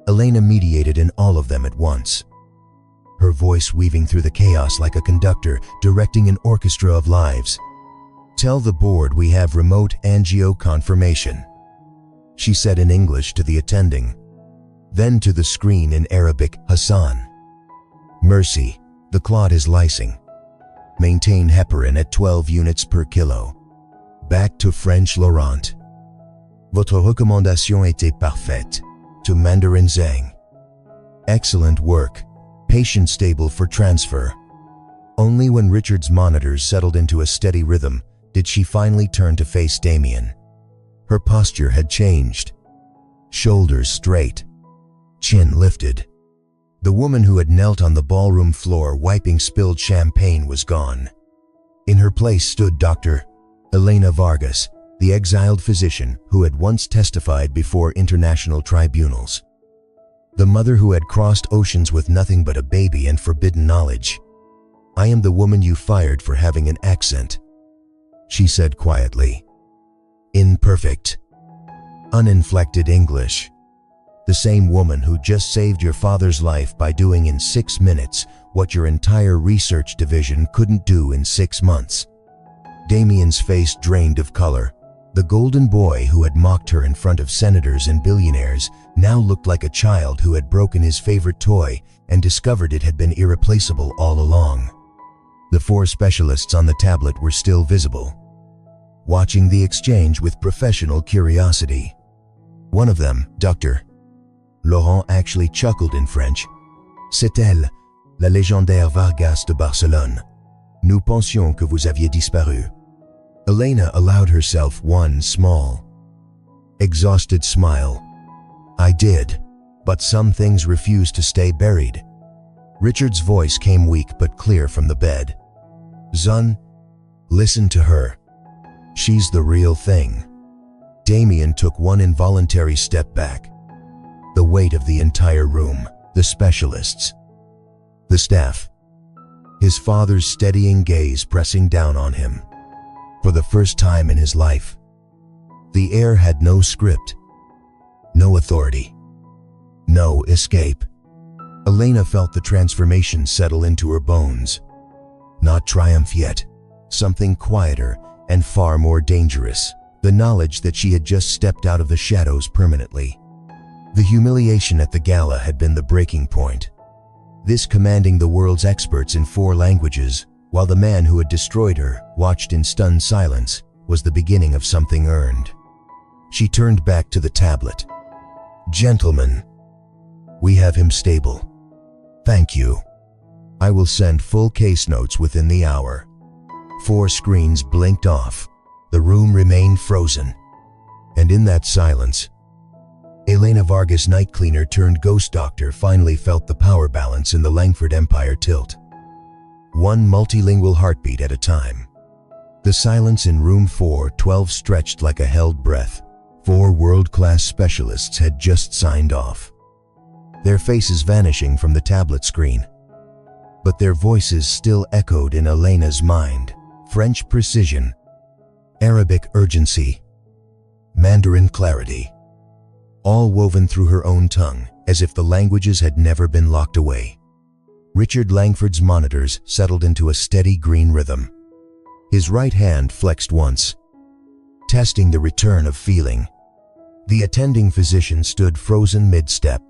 Elena mediated in all of them at once, her voice weaving through the chaos like a conductor directing an orchestra of lives. "Tell the board we have remote angio confirmation," she said in English to the attending. Then to the screen in Arabic, "Hassan. Mercy, the clot is lysing. Maintain heparin at 12 units per kilo." Back to French, Laurent. "Votre recommandation était parfaite." To Mandarin Zhang. "Excellent work. Patient stable for transfer." Only when Richard's monitors settled into a steady rhythm did she finally turn to face Damian. Her posture had changed. Shoulders straight, chin lifted. The woman who had knelt on the ballroom floor wiping spilled champagne was gone. In her place stood Dr. Elena Vargas, the exiled physician who had once testified before international tribunals. The mother who had crossed oceans with nothing but a baby and forbidden knowledge. "I am the woman you fired for having an accent," she said quietly. "Imperfect, uninflected English. The same woman who just saved your father's life by doing in 6 minutes what your entire research division couldn't do in 6 months. Damian's face drained of color. The golden boy who had mocked her in front of senators and billionaires now looked like a child who had broken his favorite toy and discovered it had been irreplaceable all along. The 4 specialists on the tablet were still visible, watching the exchange with professional curiosity. One of them, Dr. Laurent, actually chuckled in French. "C'est elle, la légendaire Vargas de Barcelone. Nous pensions que vous aviez disparu." Elena allowed herself one small, exhausted smile. "I did, but some things refuse to stay buried." Richard's voice came weak but clear from the bed. "Zun, listen to her. She's the real thing." Damian took one involuntary step back. The weight of the entire room, the specialists, the staff, his father's steadying gaze pressing down on him. For the first time in his life, the heir had no script, no authority, no escape. Elena felt the transformation settle into her bones. Not triumph yet, something quieter and far more dangerous. The knowledge that she had just stepped out of the shadows permanently. The humiliation at the gala had been the breaking point. This commanding the world's experts in 4 languages, while the man who had destroyed her watched in stunned silence, was the beginning of something earned. She turned back to the tablet. "Gentlemen, we have him stable. Thank you. I will send full case notes within the hour." 4 screens blinked off. The room remained frozen. And in that silence, Elena Vargas, night cleaner turned ghost doctor, finally felt the power balance in the Langford Empire tilt. One multilingual heartbeat at a time. The silence in room 412 stretched like a held breath. 4 world-class specialists had just signed off, their faces vanishing from the tablet screen. But their voices still echoed in Elena's mind. French precision, Arabic urgency, Mandarin clarity, all woven through her own tongue, as if the languages had never been locked away. Richard Langford's monitors settled into a steady green rhythm. His right hand flexed once, testing the return of feeling. The attending physician stood frozen mid-step.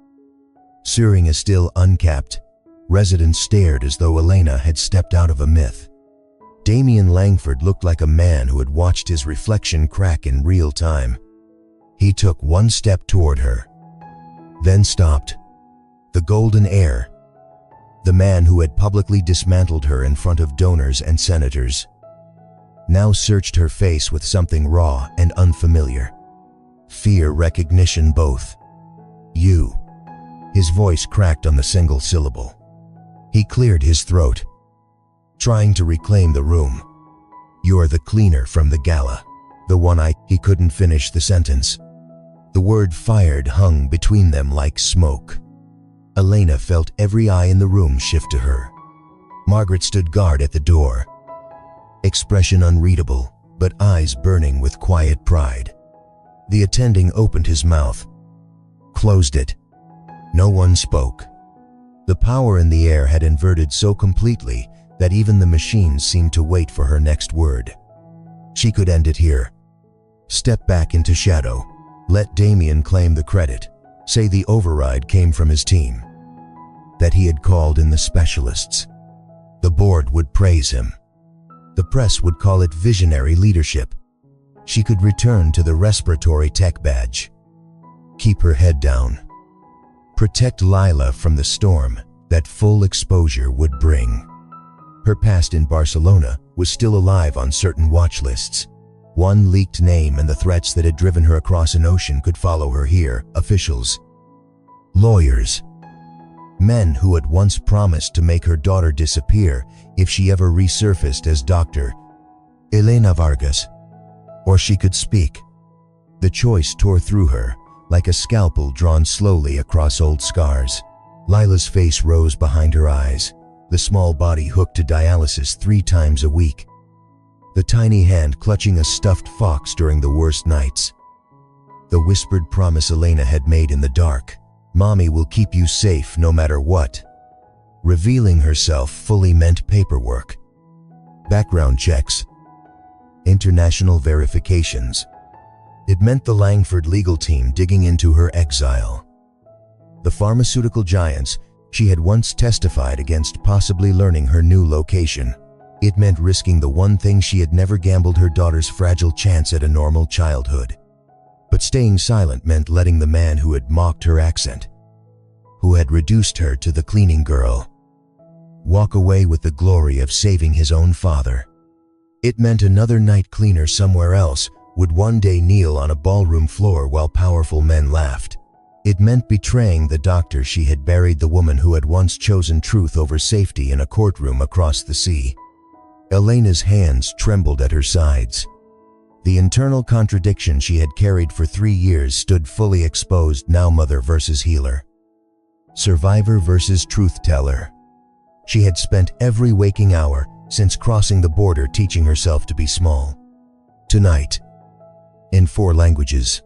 Searing a still uncapped, residents stared as though Elena had stepped out of a myth. Damian Langford looked like a man who had watched his reflection crack in real time. He took one step toward her, then stopped. The golden heir, the man who had publicly dismantled her in front of donors and senators, now searched her face with something raw and unfamiliar. Fear, recognition, both. "You." His voice cracked on the single syllable. He cleared his throat, trying to reclaim the room. "You're the cleaner from the gala. The one He couldn't finish the sentence. The word fired hung between them like smoke. Elena felt every eye in the room shift to her. Margaret stood guard at the door, expression unreadable, but eyes burning with quiet pride. The attending opened his mouth, closed it. No one spoke. The power in the air had inverted so completely that even the machines seemed to wait for her next word. She could end it here. Step back into shadow. Let Damian claim the credit. Say the override came from his team, that he had called in the specialists. The board would praise him. The press would call it visionary leadership. She could return to the respiratory tech badge. Keep her head down. Protect Lila from the storm that full exposure would bring. Her past in Barcelona was still alive on certain watch lists. One leaked name and the threats that had driven her across an ocean could follow her here. Officials, lawyers, men who had once promised to make her daughter disappear if she ever resurfaced as Dr. Elena Vargas. Or she could speak. The choice tore through her like a scalpel drawn slowly across old scars. Lila's face rose behind her eyes, the small body hooked to dialysis 3 times a week, the tiny hand clutching a stuffed fox during the worst nights. The whispered promise Elena had made in the dark, "Mommy will keep you safe no matter what." Revealing herself fully meant paperwork, background checks, international verifications. It meant the Langford legal team digging into her exile. The pharmaceutical giants she had once testified against possibly learning her new location. It meant risking the one thing she had never gambled, her daughter's fragile chance at a normal childhood. But staying silent meant letting the man who had mocked her accent, who had reduced her to the cleaning girl, walk away with the glory of saving his own father. It meant another night cleaner somewhere else would one day kneel on a ballroom floor while powerful men laughed. It meant betraying the doctor she had buried, the woman who had once chosen truth over safety in a courtroom across the sea. Elena's hands trembled at her sides. The internal contradiction she had carried for 3 years stood fully exposed now, mother versus healer, survivor versus truth-teller. She had spent every waking hour since crossing the border teaching herself to be small. Tonight, in 4 languages,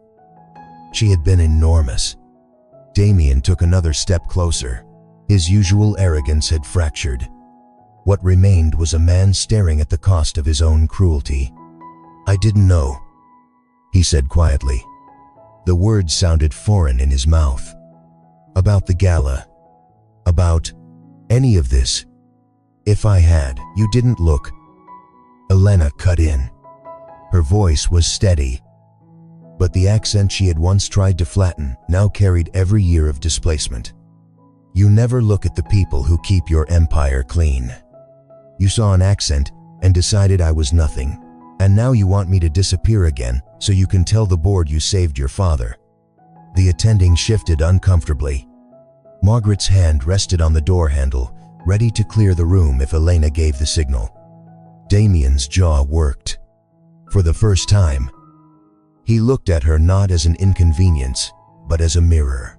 she had been enormous. Damian took another step closer. His usual arrogance had fractured. What remained was a man staring at the cost of his own cruelty. "I didn't know," he said quietly. The words sounded foreign in his mouth. "About the gala. About any of this. If I had, you didn't look." Elena cut in. Her voice was steady, but the accent she had once tried to flatten now carried every year of displacement. "You never look at the people who keep your empire clean. You saw an accent and decided I was nothing, and now you want me to disappear again so you can tell the board you saved your father." The attending shifted uncomfortably. Margaret's hand rested on the door handle, ready to clear the room if Elena gave the signal. Damian's jaw worked. For the first time, he looked at her not as an inconvenience, but as a mirror.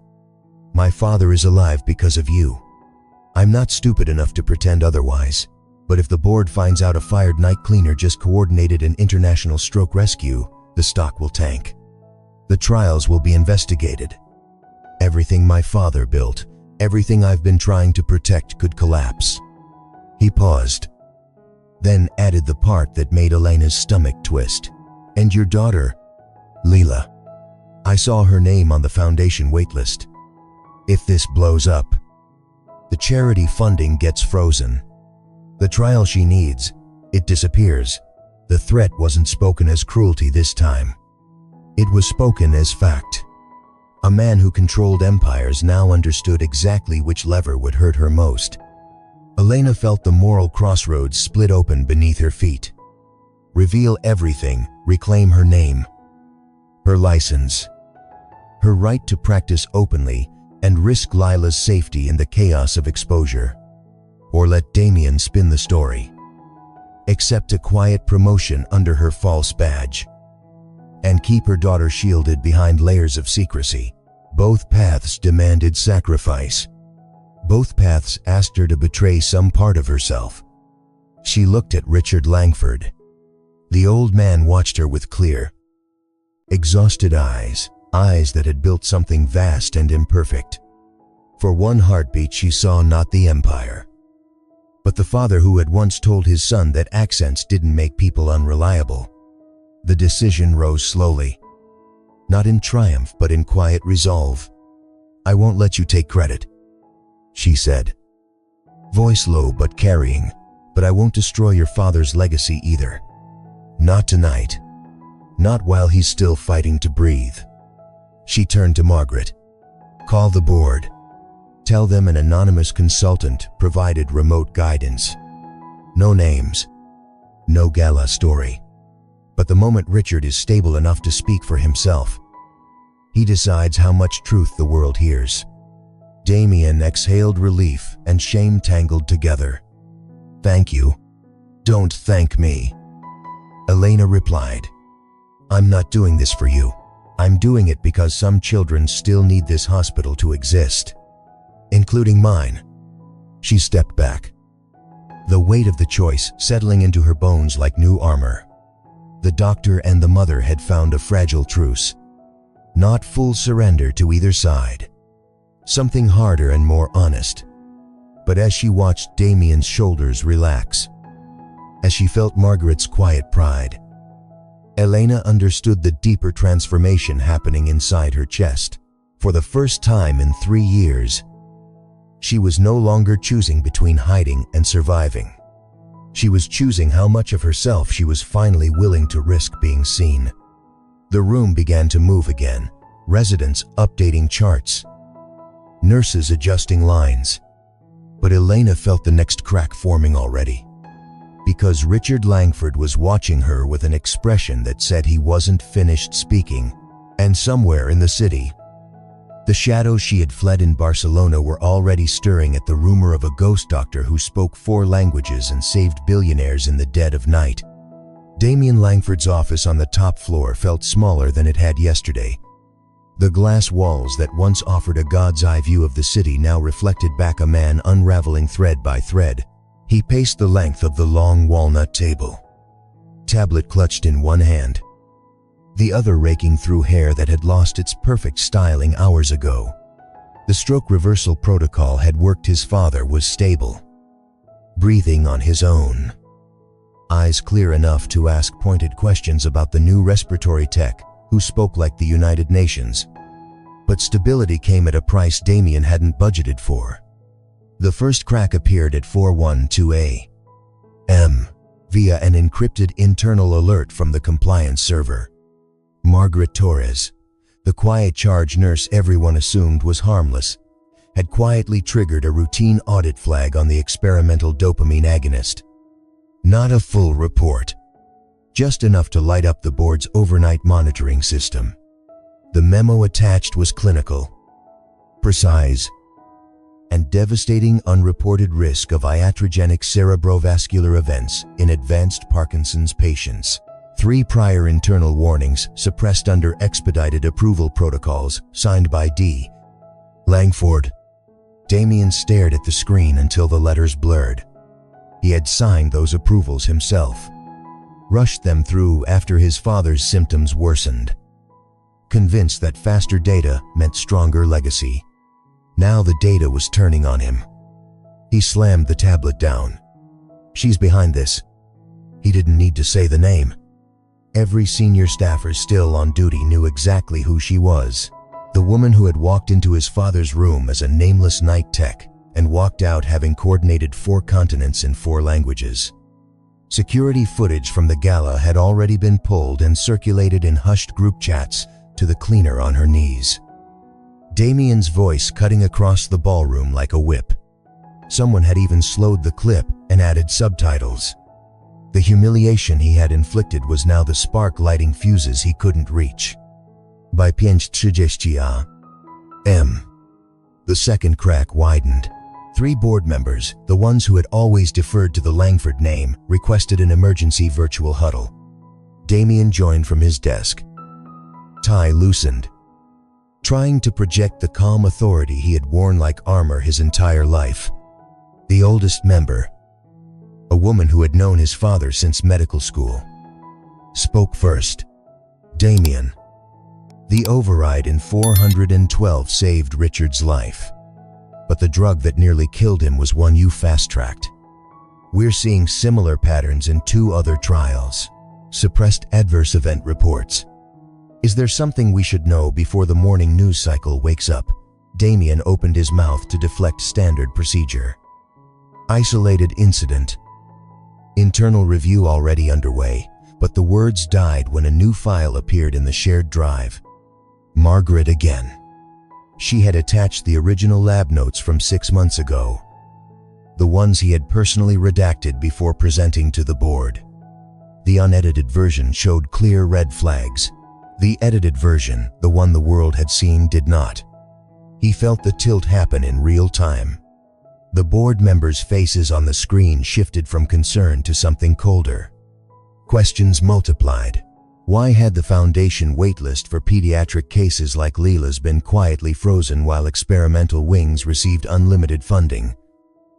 "My father is alive because of you. I'm not stupid enough to pretend otherwise, but if the board finds out a fired night cleaner just coordinated an international stroke rescue, the stock will tank. The trials will be investigated. Everything my father built, everything I've been trying to protect could collapse." He paused, then added the part that made Elena's stomach twist. "And your daughter, Lila. I saw her name on the foundation waitlist. If this blows up, the charity funding gets frozen. The trial she needs, it disappears." The threat wasn't spoken as cruelty this time. It was spoken as fact. A man who controlled empires now understood exactly which lever would hurt her most. Elena felt the moral crossroads split open beneath her feet. Reveal everything, reclaim her name, her license, her right to practice openly and risk Lila's safety in the chaos of exposure. Or let Damian spin the story. Accept a quiet promotion under her false badge, and keep her daughter shielded behind layers of secrecy. Both paths demanded sacrifice. Both paths asked her to betray some part of herself. She looked at Richard Langford. The old man watched her with clear, exhausted eyes that had built something vast and imperfect. For one heartbeat she saw not the empire, but the father who had once told his son that accents didn't make people unreliable. The decision rose slowly, not in triumph but in quiet resolve. "I won't let you take credit," she said, voice low but carrying, "but I won't destroy your father's legacy either. Not tonight. Not while he's still fighting to breathe." She turned to Margaret. "Call the board. Tell them an anonymous consultant provided remote guidance. No names. No gala story. But the moment Richard is stable enough to speak for himself, he decides how much truth the world hears." Damian exhaled relief and shame tangled together. "Thank you." "Don't thank me," Elena replied. "I'm not doing this for you. I'm doing it because some children still need this hospital to exist, including mine." She stepped back, the weight of the choice settling into her bones like new armor. The doctor and the mother had found a fragile truce, not full surrender to either side. Something harder and more honest. But as she watched Damian's shoulders relax, as she felt Margaret's quiet pride, Elena understood the deeper transformation happening inside her chest. For the first time in 3 years, she was no longer choosing between hiding and surviving. She was choosing how much of herself she was finally willing to risk being seen. The room began to move again, residents updating charts, nurses adjusting lines. But Elena felt the next crack forming already, because Richard Langford was watching her with an expression that said he wasn't finished speaking. And somewhere in the city, the shadows she had fled in Barcelona were already stirring at the rumor of a ghost doctor who spoke 4 languages and saved billionaires in the dead of night. Damian Langford's office on the top floor felt smaller than it had yesterday. The glass walls that once offered a god's eye view of the city now reflected back a man unraveling thread by thread. He paced the length of the long walnut table, tablet clutched in one hand, the other raking through hair that had lost its perfect styling hours ago. The stroke reversal protocol had worked. His father was stable, breathing on his own, eyes clear enough to ask pointed questions about the new respiratory tech who spoke like the United Nations. But stability came at a price Damian hadn't budgeted for. The first crack appeared at 4:12 a.m. via an encrypted internal alert from the compliance server. Margaret Torres, the quiet charge nurse everyone assumed was harmless, had quietly triggered a routine audit flag on the experimental dopamine agonist. Not a full report, just enough to light up the board's overnight monitoring system. The memo attached was clinical, precise, and devastating unreported risk of iatrogenic cerebrovascular events in advanced Parkinson's patients. 3 prior internal warnings suppressed under expedited approval protocols signed by D. Langford. Damian stared at the screen until the letters blurred. He had signed those approvals himself, rushed them through after his father's symptoms worsened, convinced that faster data meant stronger legacy. Now the data was turning on him. He slammed the tablet down. "She's behind this." He didn't need to say the name. Every senior staffer still on duty knew exactly who she was. The woman who had walked into his father's room as a nameless night tech and walked out having coordinated 4 continents in 4 languages. Security footage from the gala had already been pulled and circulated in hushed group chats to the cleaner on her knees. Damian's voice cutting across the ballroom like a whip. Someone had even slowed the clip and added subtitles. The humiliation he had inflicted was now the spark lighting fuses he couldn't reach. By 5:30 a.m. The second crack widened. 3 board members, the ones who had always deferred to the Langford name, requested an emergency virtual huddle. Damian joined from his desk, tie loosened, trying to project the calm authority he had worn like armor his entire life. The oldest member, a woman who had known his father since medical school, spoke first. Damian. The override in 412 saved Richard's life. But the drug that nearly killed him was one you fast-tracked. We're seeing similar patterns in 2 other trials. Suppressed adverse event reports. Is there something we should know before the morning news cycle wakes up? Damian opened his mouth to deflect standard procedure. Isolated incident. Internal review already underway, but the words died when a new file appeared in the shared drive. Margaret again. She had attached the original lab notes from 6 months ago. The ones he had personally redacted before presenting to the board. The unedited version showed clear red flags. The edited version, the one the world had seen, did not. He felt the tilt happen in real time. The board members' faces on the screen shifted from concern to something colder. Questions multiplied. Why had the foundation waitlist for pediatric cases like Leela's been quietly frozen while experimental wings received unlimited funding?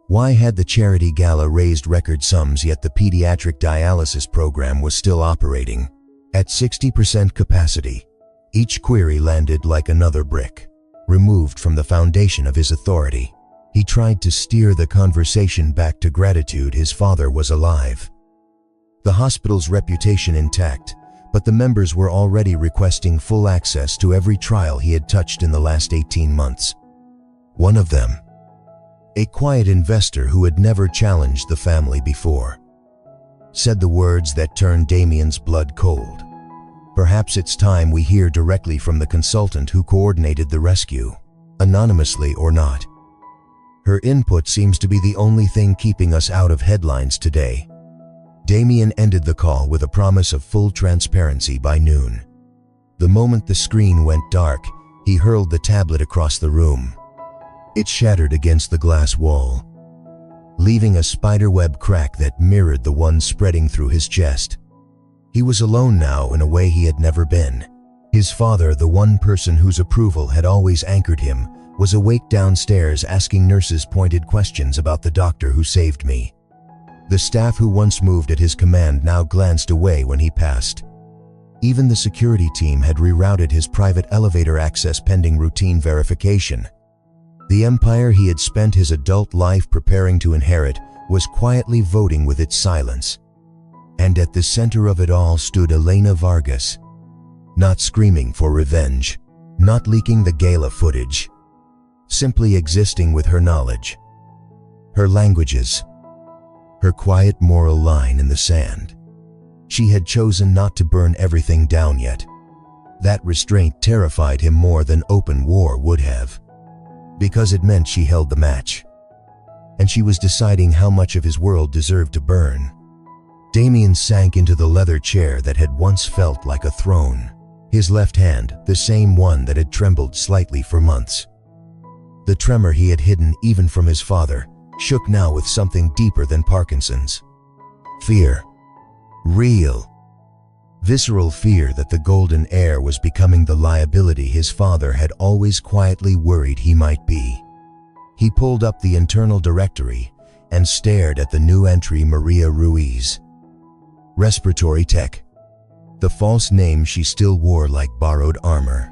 Why had the charity gala raised record sums yet the pediatric dialysis program was still operating at 60% capacity? Each query landed like another brick, removed from the foundation of his authority. He tried to steer the conversation back to gratitude his father was alive. The hospital's reputation intact, but the members were already requesting full access to every trial he had touched in the last 18 months. One of them, a quiet investor who had never challenged the family before, said the words that turned Damian's blood cold. Perhaps it's time we hear directly from the consultant who coordinated the rescue, anonymously or not. Her input seems to be the only thing keeping us out of headlines today. Damian ended the call with a promise of full transparency by noon. The moment the screen went dark, he hurled the tablet across the room. It shattered against the glass wall, leaving a spiderweb crack that mirrored the one spreading through his chest. He was alone now in a way he had never been. His father, the one person whose approval had always anchored him, was awake downstairs asking nurses pointed questions about the doctor who saved me. The staff who once moved at his command now glanced away when he passed. Even the security team had rerouted his private elevator access pending routine verification. The empire he had spent his adult life preparing to inherit was quietly voting with its silence. And at the center of it all stood Elena Vargas, not screaming for revenge, not leaking the gala footage, simply existing with her knowledge, her languages, her quiet moral line in the sand. She had chosen not to burn everything down yet. That restraint terrified him more than open war would have, because it meant she held the match, and she was deciding how much of his world deserved to burn. Damian sank into the leather chair that had once felt like a throne, his left hand, the same one that had trembled slightly for months. The tremor he had hidden even from his father shook now with something deeper than Parkinson's. Fear. Real, visceral fear that the golden heir was becoming the liability his father had always quietly worried he might be. He pulled up the internal directory and stared at the new entry, Maria Ruiz. Respiratory tech. The false name she still wore like borrowed armor.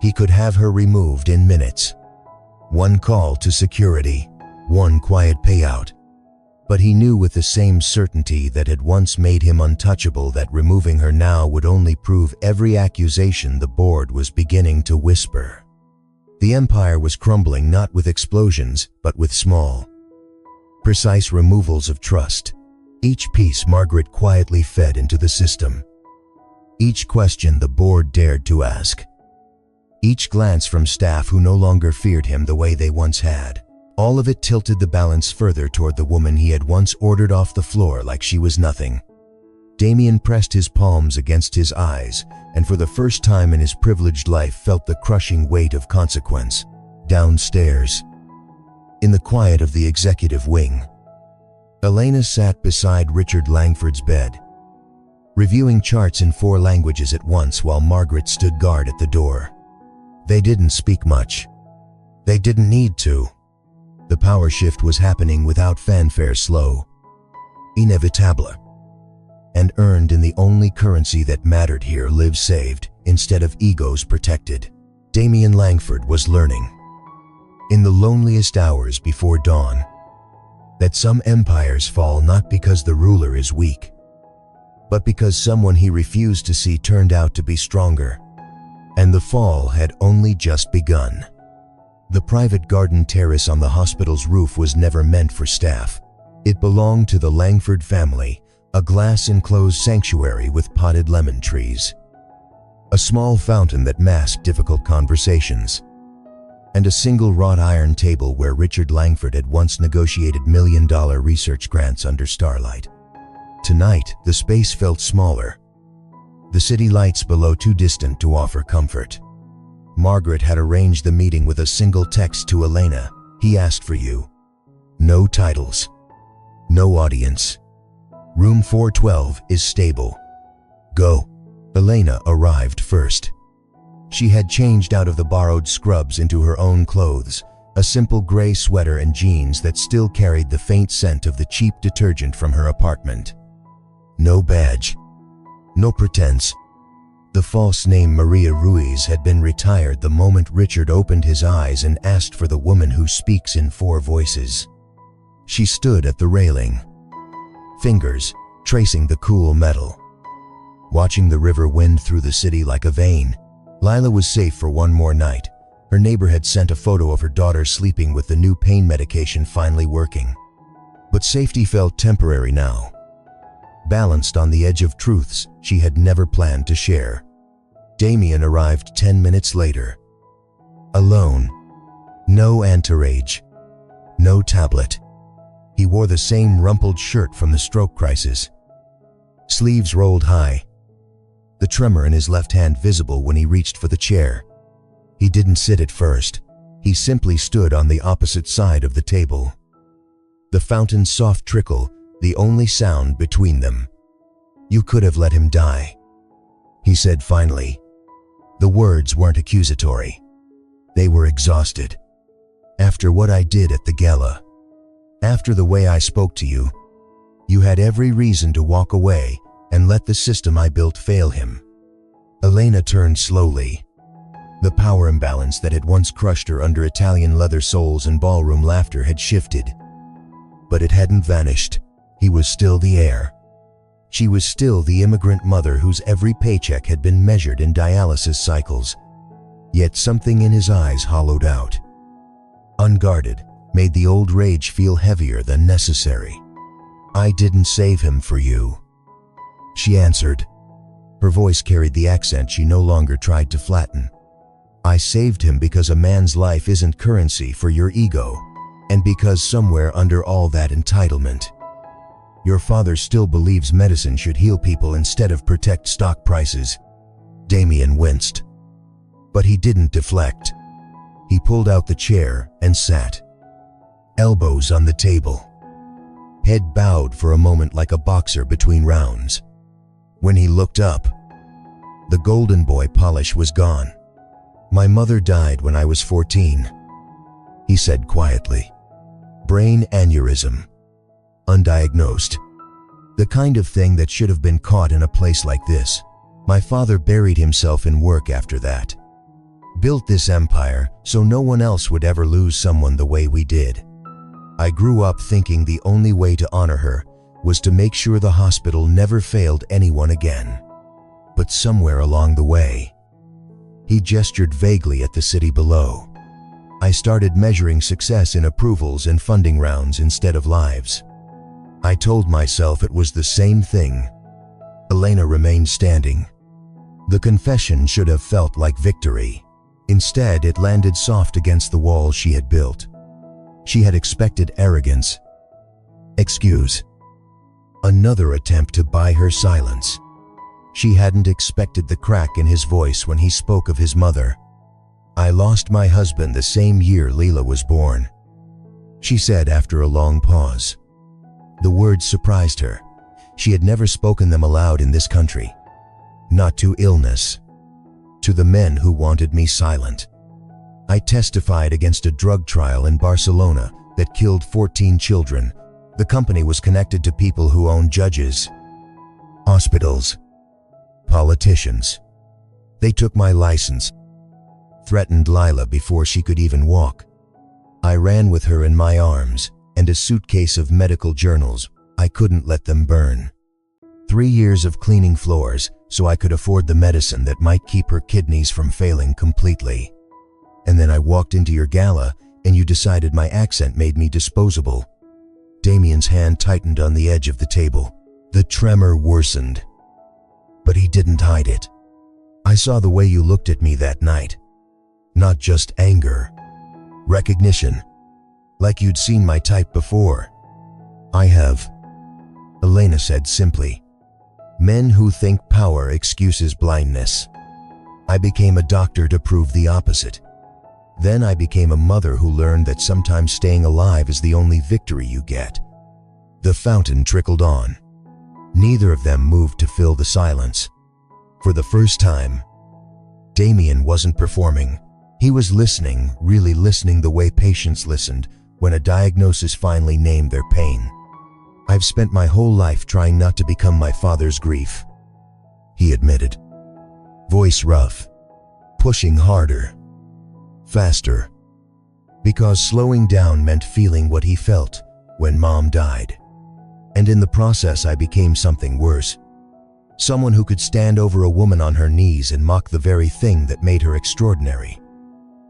He could have her removed in minutes. One call to security, one quiet payout. But he knew with the same certainty that had once made him untouchable that removing her now would only prove every accusation the board was beginning to whisper. The empire was crumbling not with explosions, but with small, precise removals of trust. Each piece Margaret quietly fed into the system. Each question the board dared to ask. Each glance from staff who no longer feared him the way they once had. All of it tilted the balance further toward the woman he had once ordered off the floor like she was nothing. Damian pressed his palms against his eyes, and for the first time in his privileged life felt the crushing weight of consequence. Downstairs, in the quiet of the executive wing, Elena sat beside Richard Langford's bed, reviewing charts in 4 languages at once while Margaret stood guard at the door. They didn't speak much. They didn't need to. The power shift was happening without fanfare, slow, inevitable, and earned in the only currency that mattered here: lives saved instead of egos protected. Damian Langford was learning, in the loneliest hours before dawn, that some empires fall not because the ruler is weak, but because someone he refused to see turned out to be stronger. And the fall had only just begun. The private garden terrace on the hospital's roof was never meant for staff. It belonged to the Langford family, a glass-enclosed sanctuary with potted lemon trees, a small fountain that masked difficult conversations, and a single wrought iron table where Richard Langford had once negotiated million-dollar research grants under starlight. Tonight, the space felt smaller, the city lights below too distant to offer comfort. Margaret had arranged the meeting with a single text to Elena. "He asked for you. No titles. No audience. Room 412 is stable. Go." Elena arrived first. She had changed out of the borrowed scrubs into her own clothes, a simple gray sweater and jeans that still carried the faint scent of the cheap detergent from her apartment. No badge. No pretense. The false name Maria Ruiz had been retired the moment Richard opened his eyes and asked for the woman who speaks in 4 voices. She stood at the railing, fingers tracing the cool metal, watching the river wind through the city like a vein. Lila was safe for one more night. Her neighbor had sent a photo of her daughter sleeping with the new pain medication finally working. But safety felt temporary now, balanced on the edge of truths she had never planned to share. Damian arrived 10 minutes later. Alone. No entourage. No tablet. He wore the same rumpled shirt from the stroke crisis. Sleeves rolled high, the tremor in his left hand visible when he reached for the chair. He didn't sit at first. He simply stood on the opposite side of the table. The fountain's soft trickle, the only sound between them. "You could have let him die," he said finally. The words weren't accusatory. They were exhausted. "After what I did at the gala, after the way I spoke to you, you had every reason to walk away and let the system I built fail him." Elena turned slowly. The power imbalance that had once crushed her under Italian leather soles and ballroom laughter had shifted. But it hadn't vanished. He was still the heir. She was still the immigrant mother whose every paycheck had been measured in dialysis cycles. Yet something in his eyes hollowed out. Unguarded, made the old rage feel heavier than necessary. "I didn't save him for you," she answered. Her voice carried the accent she no longer tried to flatten. "I saved him because a man's life isn't currency for your ego, and because somewhere under all that entitlement, your father still believes medicine should heal people instead of protect stock prices." Damian winced, but he didn't deflect. He pulled out the chair and sat, elbows on the table, head bowed for a moment like a boxer between rounds. When he looked up, the golden boy polish was gone. "My mother died when I was 14, he said quietly. "Brain aneurysm. Undiagnosed. The kind of thing that should have been caught in a place like this. My father buried himself in work after that. Built this empire so no one else would ever lose someone the way we did. I grew up thinking the only way to honor her was to make sure the hospital never failed anyone again. But somewhere along the way," he gestured vaguely at the city below, "I started measuring success in approvals and funding rounds instead of lives. I told myself it was the same thing." Elena remained standing. The confession should have felt like victory. Instead, it landed soft against the wall she had built. She had expected arrogance, excuse, another attempt to buy her silence. She hadn't expected the crack in his voice when he spoke of his mother. "I lost my husband the same year Leela was born," she said after a long pause. The words surprised her. She had never spoken them aloud in this country. "Not to illness. To the men who wanted me silent." I testified against a drug trial in Barcelona that killed 14 children. The company was connected to people who own judges, hospitals, politicians. They took my license, threatened Lila before she could even walk. I ran with her in my arms and a suitcase of medical journals. I couldn't let them burn. 3 years of cleaning floors so I could afford the medicine that might keep her kidneys from failing completely. And then I walked into your gala and you decided my accent made me disposable. Damian's hand tightened on the edge of the table. The tremor worsened, but he didn't hide it. I saw the way you looked at me that night. Not just anger, recognition, like you'd seen my type before. I have, Elena said simply. Men who think power excuses blindness. I became a doctor to prove the opposite. Then I became a mother who learned that sometimes staying alive is the only victory you get. The fountain trickled on. Neither of them moved to fill the silence. For the first time, Damian wasn't performing. He was listening, really listening the way patients listened when a diagnosis finally named their pain. I've spent my whole life trying not to become my father's grief, he admitted. Voice rough, pushing harder, faster, because slowing down meant feeling what he felt when Mom died. And in the process I became something worse. Someone who could stand over a woman on her knees and mock the very thing that made her extraordinary.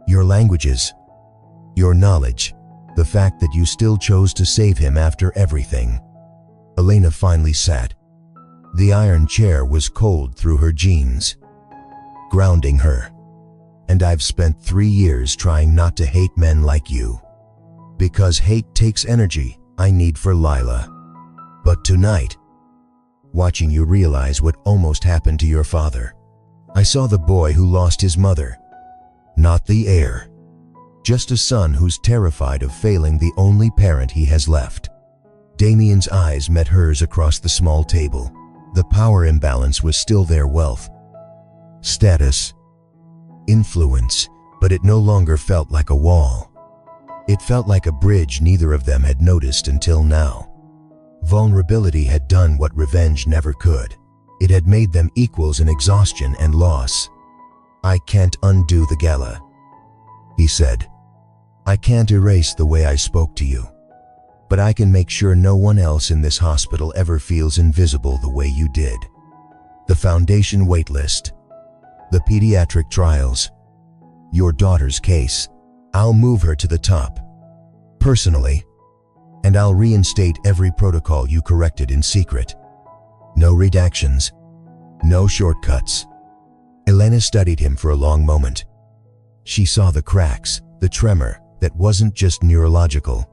Your languages, your knowledge, the fact that you still chose to save him after everything. Elena finally sat. The iron chair was cold through her jeans, grounding her. And I've spent 3 years trying not to hate men like you. Because hate takes energy I need for Lila. But tonight, watching you realize what almost happened to your father, I saw the boy who lost his mother. Not the heir. Just a son who's terrified of failing the only parent he has left. Damian's eyes met hers across the small table. The power imbalance was still their wealth, status, influence, but it no longer felt like a wall. It felt like a bridge neither of them had noticed until now. Vulnerability had done what revenge never could. It had made them equals in exhaustion and loss. I can't undo the gala, he said. I can't erase the way I spoke to you. But I can make sure no one else in this hospital ever feels invisible the way you did. The foundation waitlist, the pediatric trials, your daughter's case. I'll move her to the top, personally, and I'll reinstate every protocol you corrected in secret. No redactions, no shortcuts. Elena studied him for a long moment. She saw the cracks, the tremor that wasn't just neurological.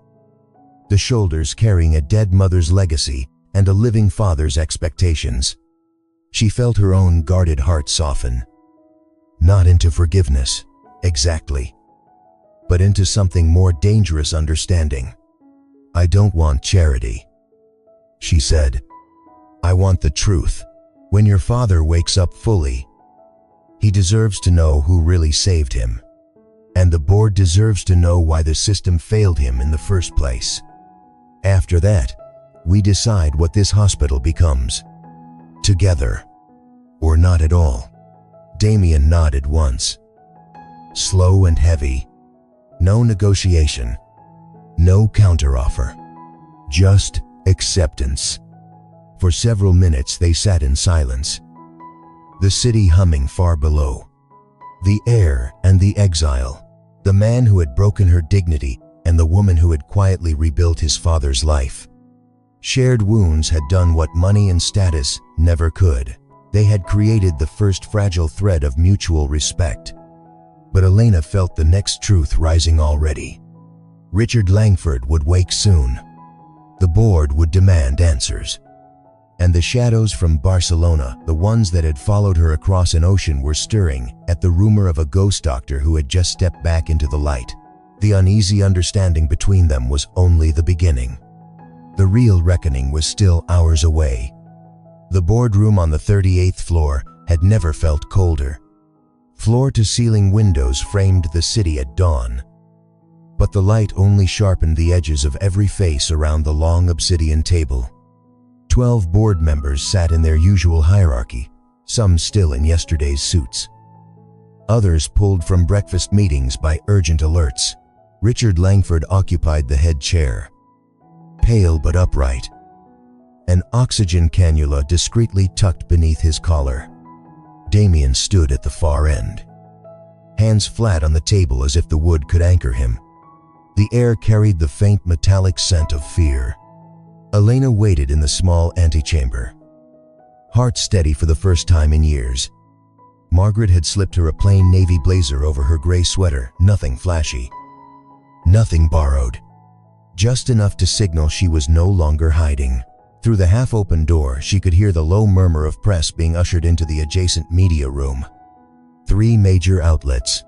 The shoulders carrying a dead mother's legacy and a living father's expectations. She felt her own guarded heart soften. Not into forgiveness, exactly, but into something more dangerous understanding. I don't want charity, she said. I want the truth. When your father wakes up fully, he deserves to know who really saved him. And the board deserves to know why the system failed him in the first place. After that, we decide what this hospital becomes. Together, or not at all. Damian nodded once. Slow and heavy. No negotiation. No counteroffer. Just acceptance. For several minutes they sat in silence. The city humming far below. The heir and the exile. The man who had broken her dignity and the woman who had quietly rebuilt his father's life. Shared wounds had done what money and status never could. They had created the first fragile thread of mutual respect. But Elena felt the next truth rising already. Richard Langford would wake soon. The board would demand answers. And the shadows from Barcelona, the ones that had followed her across an ocean, were stirring at the rumor of a ghost doctor who had just stepped back into the light. The uneasy understanding between them was only the beginning. The real reckoning was still hours away. The boardroom on the 38th floor had never felt colder. Floor-to-ceiling windows framed the city at dawn, but the light only sharpened the edges of every face around the long obsidian table. 12 board members sat in their usual hierarchy, some still in yesterday's suits. Others pulled from breakfast meetings by urgent alerts. Richard Langford occupied the head chair, pale but upright, an oxygen cannula discreetly tucked beneath his collar. Damian stood at the far end, hands flat on the table as if the wood could anchor him. The air carried the faint metallic scent of fear. Elena waited in the small antechamber, heart steady for the first time in years. Margaret had slipped her a plain navy blazer over her gray sweater, nothing flashy, nothing borrowed, just enough to signal she was no longer hiding. Through the half-open door, she could hear the low murmur of press being ushered into the adjacent media room. 3 major outlets.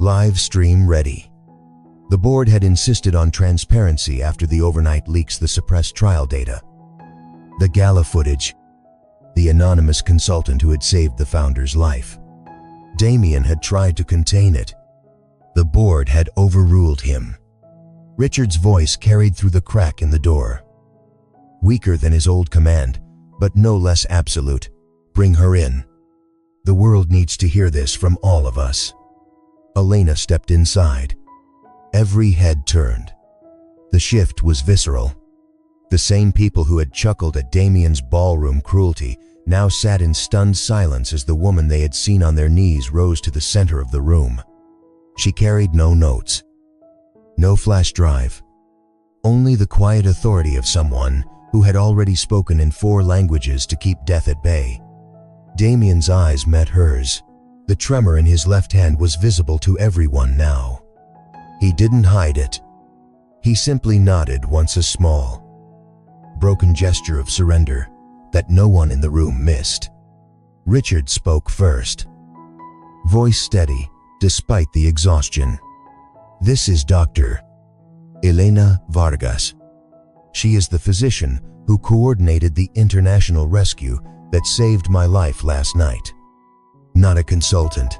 Live stream ready. The board had insisted on transparency after the overnight leaks the suppressed trial data. The gala footage. The anonymous consultant who had saved the founder's life. Damian had tried to contain it. The board had overruled him. Richard's voice carried through the crack in the door. Weaker than his old command, but no less absolute. Bring her in. The world needs to hear this from all of us. Elena stepped inside. Every head turned. The shift was visceral. The same people who had chuckled at Damian's ballroom cruelty now sat in stunned silence as the woman they had seen on their knees rose to the center of the room. She carried no notes, no flash drive, only the quiet authority of someone who had already spoken in 4 languages to keep death at bay. Damian's eyes met hers. The tremor in his left hand was visible to everyone now. He didn't hide it. He simply nodded once, a small, broken gesture of surrender that no one in the room missed. Richard spoke first, voice steady despite the exhaustion. This is Dr. Elena Vargas. She is the physician who coordinated the international rescue that saved my life last night. Not a consultant,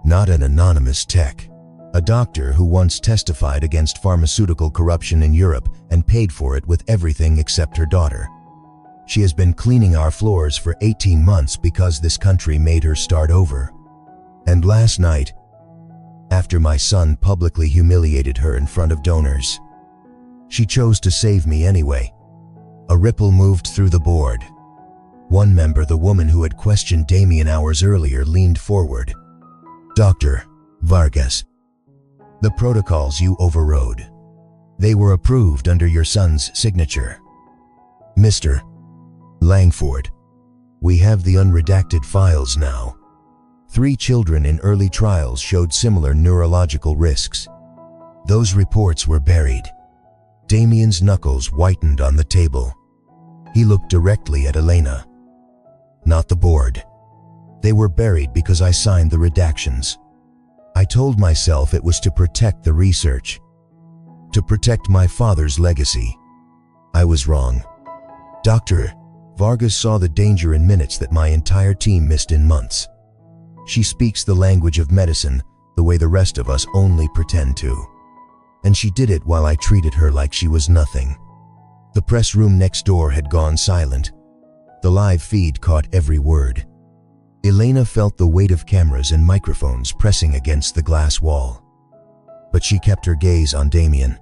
not an anonymous tech. A doctor who once testified against pharmaceutical corruption in Europe and paid for it with everything except her daughter. She has been cleaning our floors for 18 months because this country made her start over. And last night, after my son publicly humiliated her in front of donors, she chose to save me anyway. A ripple moved through the board. One member, the woman who had questioned Damian hours earlier, leaned forward. Dr. Vargas, the protocols you overrode, they were approved under your son's signature. Mr. Langford, we have the unredacted files now. 3 children in early trials showed similar neurological risks. Those reports were buried. Damian's knuckles whitened on the table. He looked directly at Elena. Not the board. They were buried because I signed the redactions. I told myself it was to protect the research, to protect my father's legacy. I was wrong. Dr. Vargas saw the danger in minutes that my entire team missed in months. She speaks the language of medicine the way the rest of us only pretend to. And she did it while I treated her like she was nothing. The press room next door had gone silent. The live feed caught every word. Elena felt the weight of cameras and microphones pressing against the glass wall. But she kept her gaze on Damian.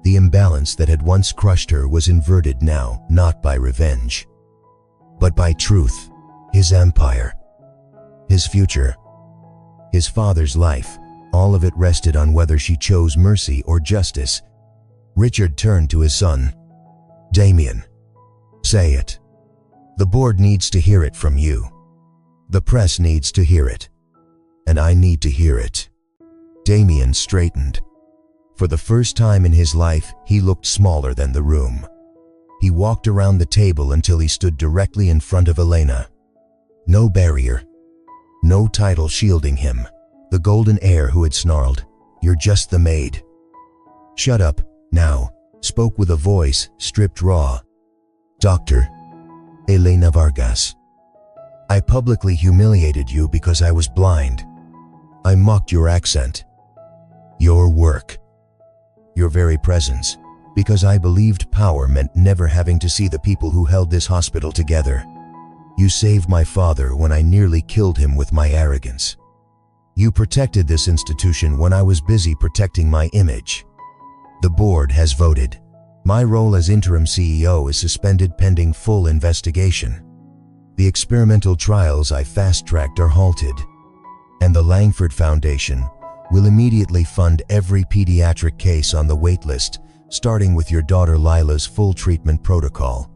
The imbalance that had once crushed her was inverted now, not by revenge, but by truth. His empire, his future, his father's life, all of it rested on whether she chose mercy or justice. Richard turned to his son. Damian, say it. The board needs to hear it from you. The press needs to hear it. And I need to hear it. Damian straightened. For the first time in his life, he looked smaller than the room. He walked around the table until he stood directly in front of Elena. No barrier, no title shielding him. The golden heir who had snarled, "You're just the maid." Shut up, now, spoke with a voice stripped raw. Dr. Elena Vargas. I publicly humiliated you because I was blind. I mocked your accent, your work, your very presence, because I believed power meant never having to see the people who held this hospital together. You saved my father when I nearly killed him with my arrogance. You protected this institution when I was busy protecting my image. The board has voted. My role as interim CEO is suspended pending full investigation. The experimental trials I fast-tracked are halted, and the Langford Foundation will immediately fund every pediatric case on the waitlist, starting with your daughter Lila's full treatment protocol.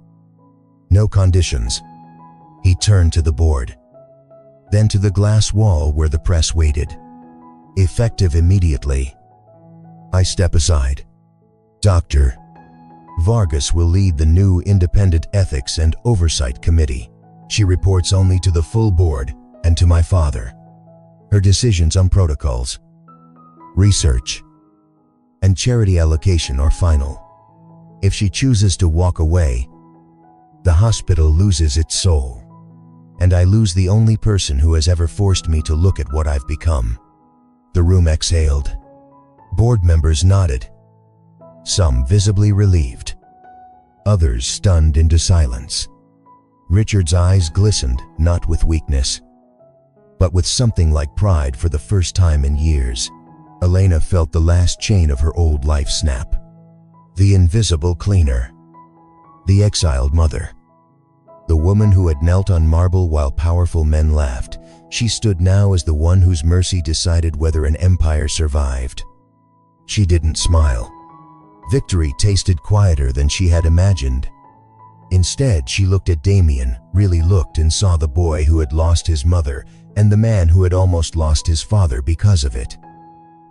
No conditions. He turned to the board, then to the glass wall where the press waited. Effective immediately. I step aside. Dr. Vargas will lead the new Independent Ethics and Oversight Committee. She reports only to the full board and to my father. Her decisions on protocols, research, and charity allocation are final. If she chooses to walk away, the hospital loses its soul, and I lose the only person who has ever forced me to look at what I've become. The room exhaled. Board members nodded, some visibly relieved, others stunned into silence. Richard's eyes glistened, not with weakness, but with something like pride. For the first time in years, Elena felt the last chain of her old life snap. The invisible cleaner, the exiled mother, the woman who had knelt on marble while powerful men laughed. She stood now as the one whose mercy decided whether an empire survived. She didn't smile. Victory tasted quieter than she had imagined. Instead, she looked at Damian, really looked, and saw the boy who had lost his mother and the man who had almost lost his father because of it.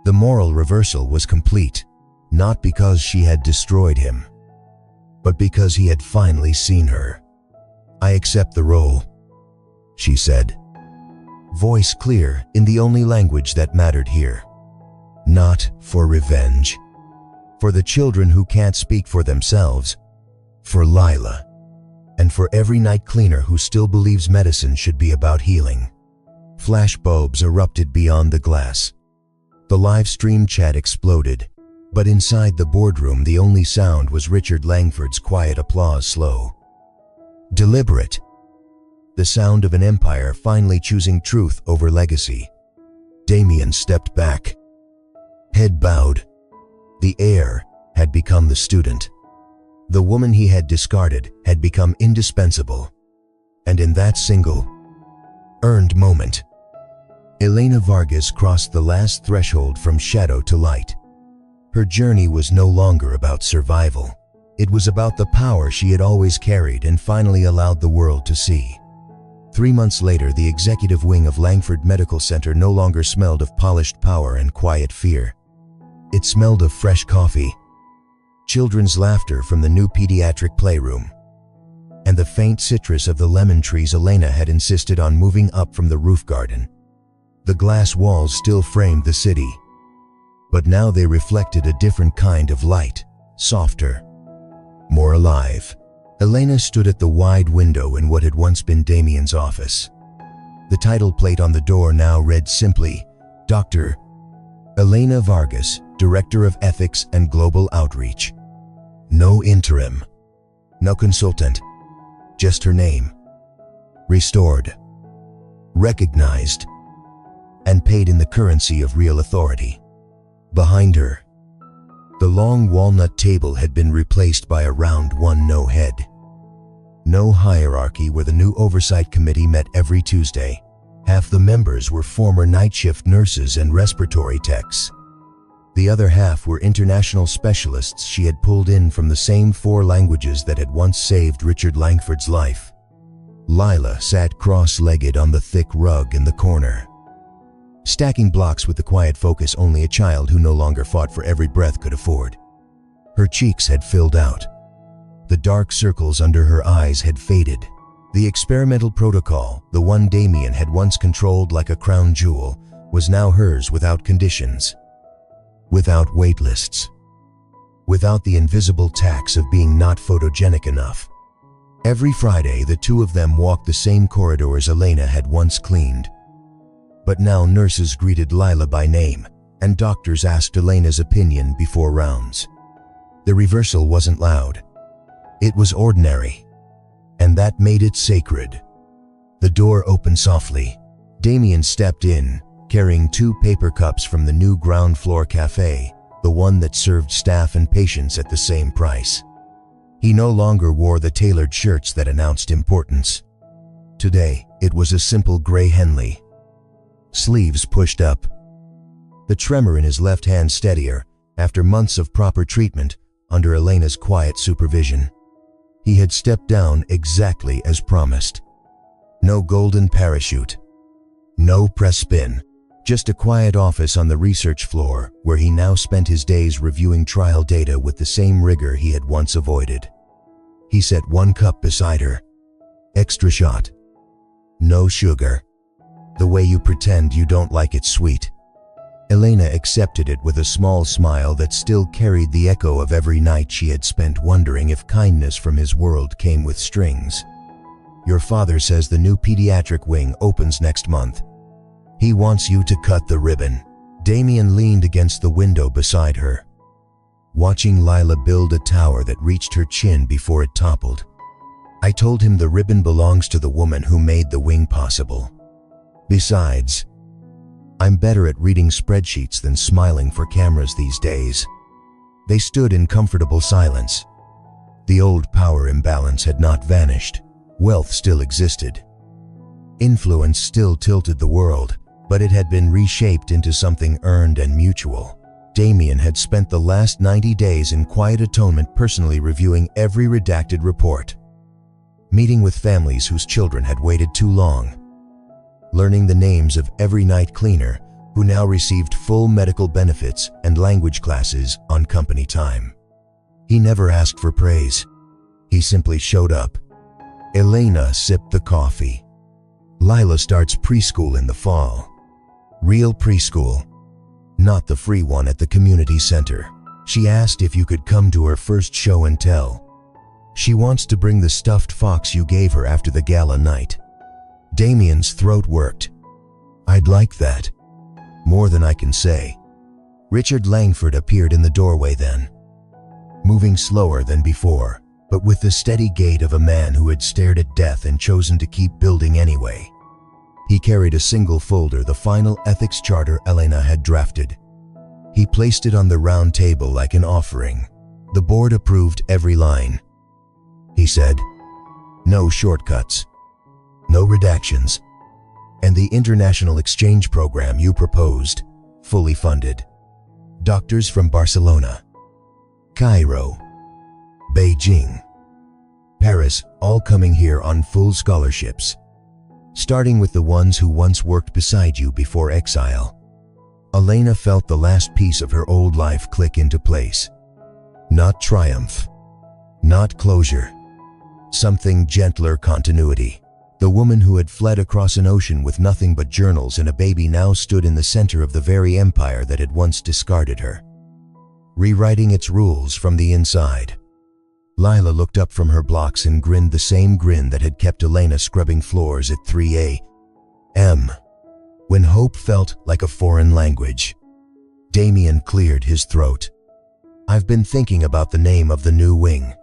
The moral reversal was complete, not because she had destroyed him, but because he had finally seen her. I accept the role, she said, voice clear in the only language that mattered here. Not for revenge, for the children who can't speak for themselves, for Lila, and for every night cleaner who still believes medicine should be about healing. Flash bulbs erupted beyond the glass. The live stream chat exploded, but inside the boardroom the only sound was Richard Langford's quiet applause, slow, deliberate. The sound of an empire finally choosing truth over legacy. Damian stepped back, head bowed. The heir had become the student. The woman he had discarded had become indispensable. And in that single, earned moment, Elena Vargas crossed the last threshold from shadow to light. Her journey was no longer about survival. It was about the power she had always carried and finally allowed the world to see. 3 months later, the executive wing of Langford Medical Center no longer smelled of polished power and quiet fear. It smelled of fresh coffee, children's laughter from the new pediatric playroom, and the faint citrus of the lemon trees Elena had insisted on moving up from the roof garden. The glass walls still framed the city, but now they reflected a different kind of light, softer, more alive. Elena stood at the wide window in what had once been Damian's office. The title plate on the door now read simply, Dr. Elena Vargas, Director of Ethics and Global Outreach. No interim, no consultant, just her name. Restored, recognized, and paid in the currency of real authority. Behind her, the long walnut table had been replaced by a round one, no head. No hierarchy, where the new oversight committee met every Tuesday. Half the members were former night shift nurses and respiratory techs. The other half were international specialists she had pulled in from the same 4 languages that had once saved Richard Langford's life. Lila sat cross-legged on the thick rug in the corner, stacking blocks with the quiet focus only a child who no longer fought for every breath could afford. Her cheeks had filled out. The dark circles under her eyes had faded. The experimental protocol, the one Damian had once controlled like a crown jewel, was now hers without conditions, without waitlists, without the invisible tax of being not photogenic enough. Every Friday, the two of them walked the same corridors Elena had once cleaned. But now nurses greeted Lila by name, and doctors asked Elena's opinion before rounds. The reversal wasn't loud. It was ordinary, and that made it sacred. The door opened softly. Damian stepped in, carrying 2 paper cups from the new ground floor cafe, the one that served staff and patients at the same price. He no longer wore the tailored shirts that announced importance. Today, it was a simple gray Henley. Sleeves pushed up. The tremor in his left hand steadier after months of proper treatment under Elena's quiet supervision. He had stepped down exactly as promised. No golden parachute. No press spin. Just a quiet office on the research floor where he now spent his days reviewing trial data with the same rigor he had once avoided. He set 1 cup beside her. Extra shot. No sugar. The way you pretend you don't like it sweet. Elena accepted it with a small smile that still carried the echo of every night she had spent wondering if kindness from his world came with strings. Your father says the new pediatric wing opens next month. He wants you to cut the ribbon. Damian leaned against the window beside her, watching Lila build a tower that reached her chin before it toppled. I told him the ribbon belongs to the woman who made the wing possible. Besides, I'm better at reading spreadsheets than smiling for cameras these days. They stood in comfortable silence. The old power imbalance had not vanished. Wealth still existed. Influence still tilted the world, but it had been reshaped into something earned and mutual. Damian had spent the last 90 days in quiet atonement personally reviewing every redacted report, meeting with families whose children had waited too long, learning the names of every night cleaner who now received full medical benefits and language classes on company time. He never asked for praise. He simply showed up. Elena sipped the coffee. Lila starts preschool in the fall. Real preschool, not the free one at the community center. She asked if you could come to her first show and tell. She wants to bring the stuffed fox you gave her after the gala night. Damian's throat worked. I'd like that. More than I can say. Richard Langford appeared in the doorway then, moving slower than before, but with the steady gait of a man who had stared at death and chosen to keep building anyway. He carried a single folder, the final ethics charter Elena had drafted. He placed it on the round table like an offering. The board approved every line. He said, no shortcuts, no redactions, and the international exchange program you proposed, fully funded. Doctors from Barcelona, Cairo, Beijing, Paris, all coming here on full scholarships, starting with the ones who once worked beside you before exile. Elena felt the last piece of her old life click into place. Not triumph, not closure, something gentler: continuity. The woman who had fled across an ocean with nothing but journals and a baby now stood in the center of the very empire that had once discarded her, rewriting its rules from the inside. Lila looked up from her blocks and grinned the same grin that had kept Elena scrubbing floors at 3 a.m. when hope felt like a foreign language. Damian cleared his throat. I've been thinking about the name of the new wing.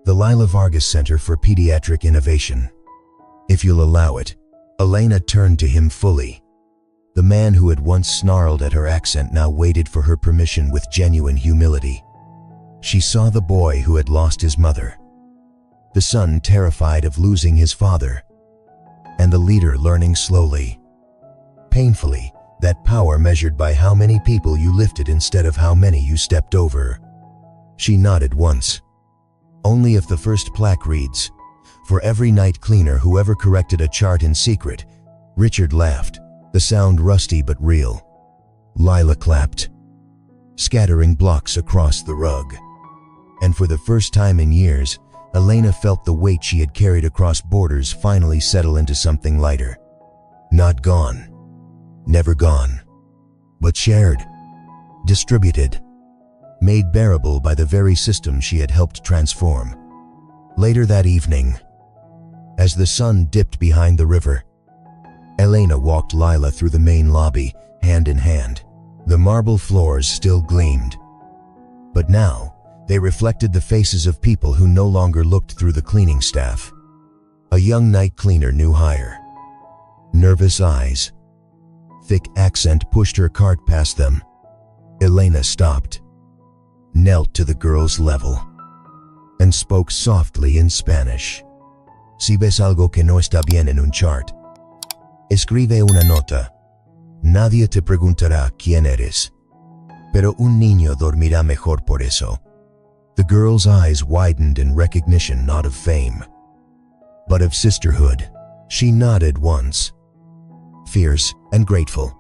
The Elena Vargas Center for Pediatric Innovation. If you'll allow it. Elena turned to him fully. The man who had once snarled at her accent now waited for her permission with genuine humility. She saw the boy who had lost his mother, the son terrified of losing his father, and the leader learning slowly, painfully, that power measured by how many people you lifted instead of how many you stepped over. She nodded once. Only if the first plaque reads, for every night cleaner who ever corrected a chart in secret. Richard laughed, the sound rusty but real. Lila clapped, scattering blocks across the rug. And for the first time in years, Elena felt the weight she had carried across borders finally settle into something lighter. Not gone, never gone, but shared, distributed, made bearable by the very system she had helped transform. Later that evening, as the sun dipped behind the river, Elena walked Lila through the main lobby, hand in hand. The marble floors still gleamed, but now they reflected the faces of people who no longer looked through the cleaning staff. A young night cleaner, new hire. Nervous eyes. Thick accent pushed her cart past them. Elena stopped, knelt to the girl's level, and spoke softly in Spanish. Si ves algo que no está bien en un chart, escribe una nota. Nadie te preguntará quién eres, pero un niño dormirá mejor por eso. The girl's eyes widened in recognition not of fame, but of sisterhood. She nodded once, fierce and grateful,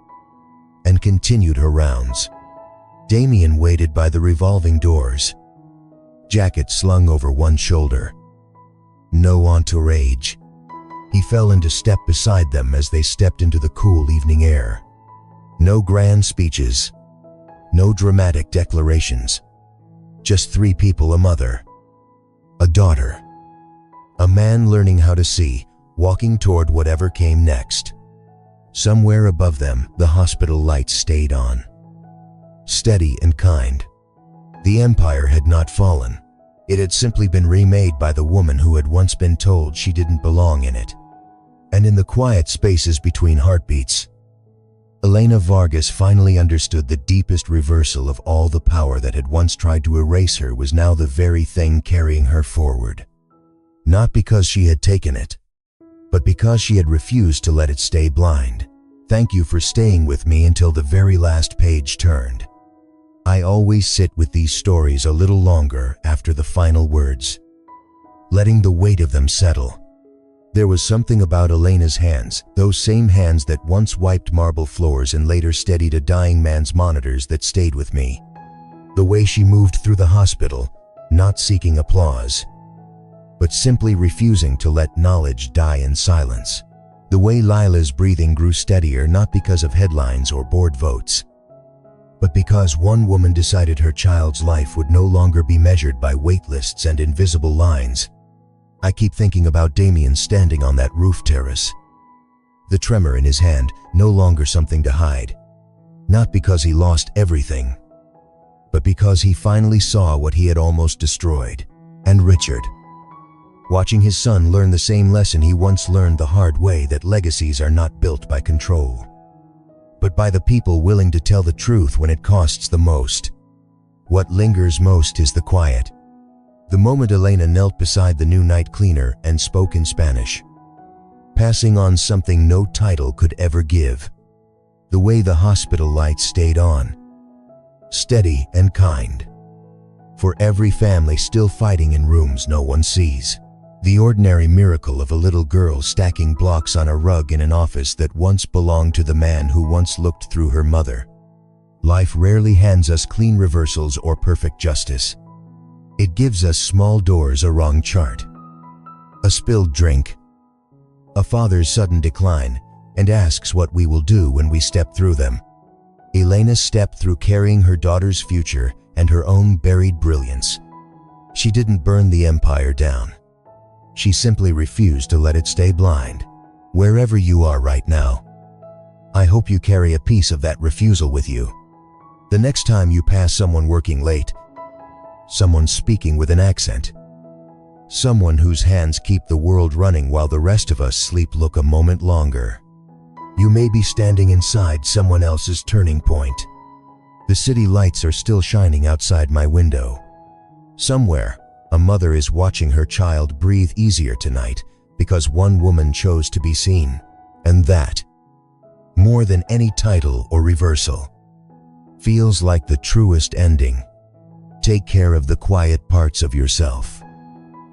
and continued her rounds. Damian waited by the revolving doors, jacket slung over one shoulder. No entourage. He fell into step beside them as they stepped into the cool evening air. No grand speeches, no dramatic declarations. Just three people: a mother, a daughter, a man learning how to see, walking toward whatever came next. Somewhere above them, the hospital lights stayed on, steady and kind. The empire had not fallen. It had simply been remade by the woman who had once been told she didn't belong in it. And in the quiet spaces between heartbeats, Elena Vargas finally understood the deepest reversal of all the power that had once tried to erase her was now the very thing carrying her forward. Not because she had taken it, but because she had refused to let it stay blind. Thank you for staying with me until the very last page turned. I always sit with these stories a little longer after the final words, letting the weight of them settle. There was something about Elena's hands, those same hands that once wiped marble floors and later steadied a dying man's monitors, that stayed with me. The way she moved through the hospital, not seeking applause, but simply refusing to let knowledge die in silence. The way Lila's breathing grew steadier, not because of headlines or board votes, but because one woman decided her child's life would no longer be measured by wait lists and invisible lines. I keep thinking about Damian standing on that roof terrace, the tremor in his hand, no longer something to hide. Not because he lost everything, but because he finally saw what he had almost destroyed. And Richard, watching his son learn the same lesson he once learned the hard way, that legacies are not built by control, but by the people willing to tell the truth when it costs the most. What lingers most is the quiet. The moment Elena knelt beside the new night cleaner and spoke in Spanish, passing on something no title could ever give. The way the hospital lights stayed on, steady and kind, for every family still fighting in rooms no one sees. The ordinary miracle of a little girl stacking blocks on a rug in an office that once belonged to the man who once looked through her mother. Life rarely hands us clean reversals or perfect justice. It gives us small doors, a wrong chart, a spilled drink, a father's sudden decline, and asks what we will do when we step through them. Elena stepped through, carrying her daughter's future and her own buried brilliance. She didn't burn the empire down. She simply refused to let it stay blind. Wherever you are right now, I hope you carry a piece of that refusal with you. The next time you pass someone working late, someone speaking with an accent, someone whose hands keep the world running while the rest of us sleep, look a moment longer. You may be standing inside someone else's turning point. The city lights are still shining outside my window. Somewhere, a mother is watching her child breathe easier tonight because one woman chose to be seen. And that, more than any title or reversal, feels like the truest ending. Take care of the quiet parts of yourself.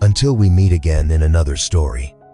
Until we meet again in another story.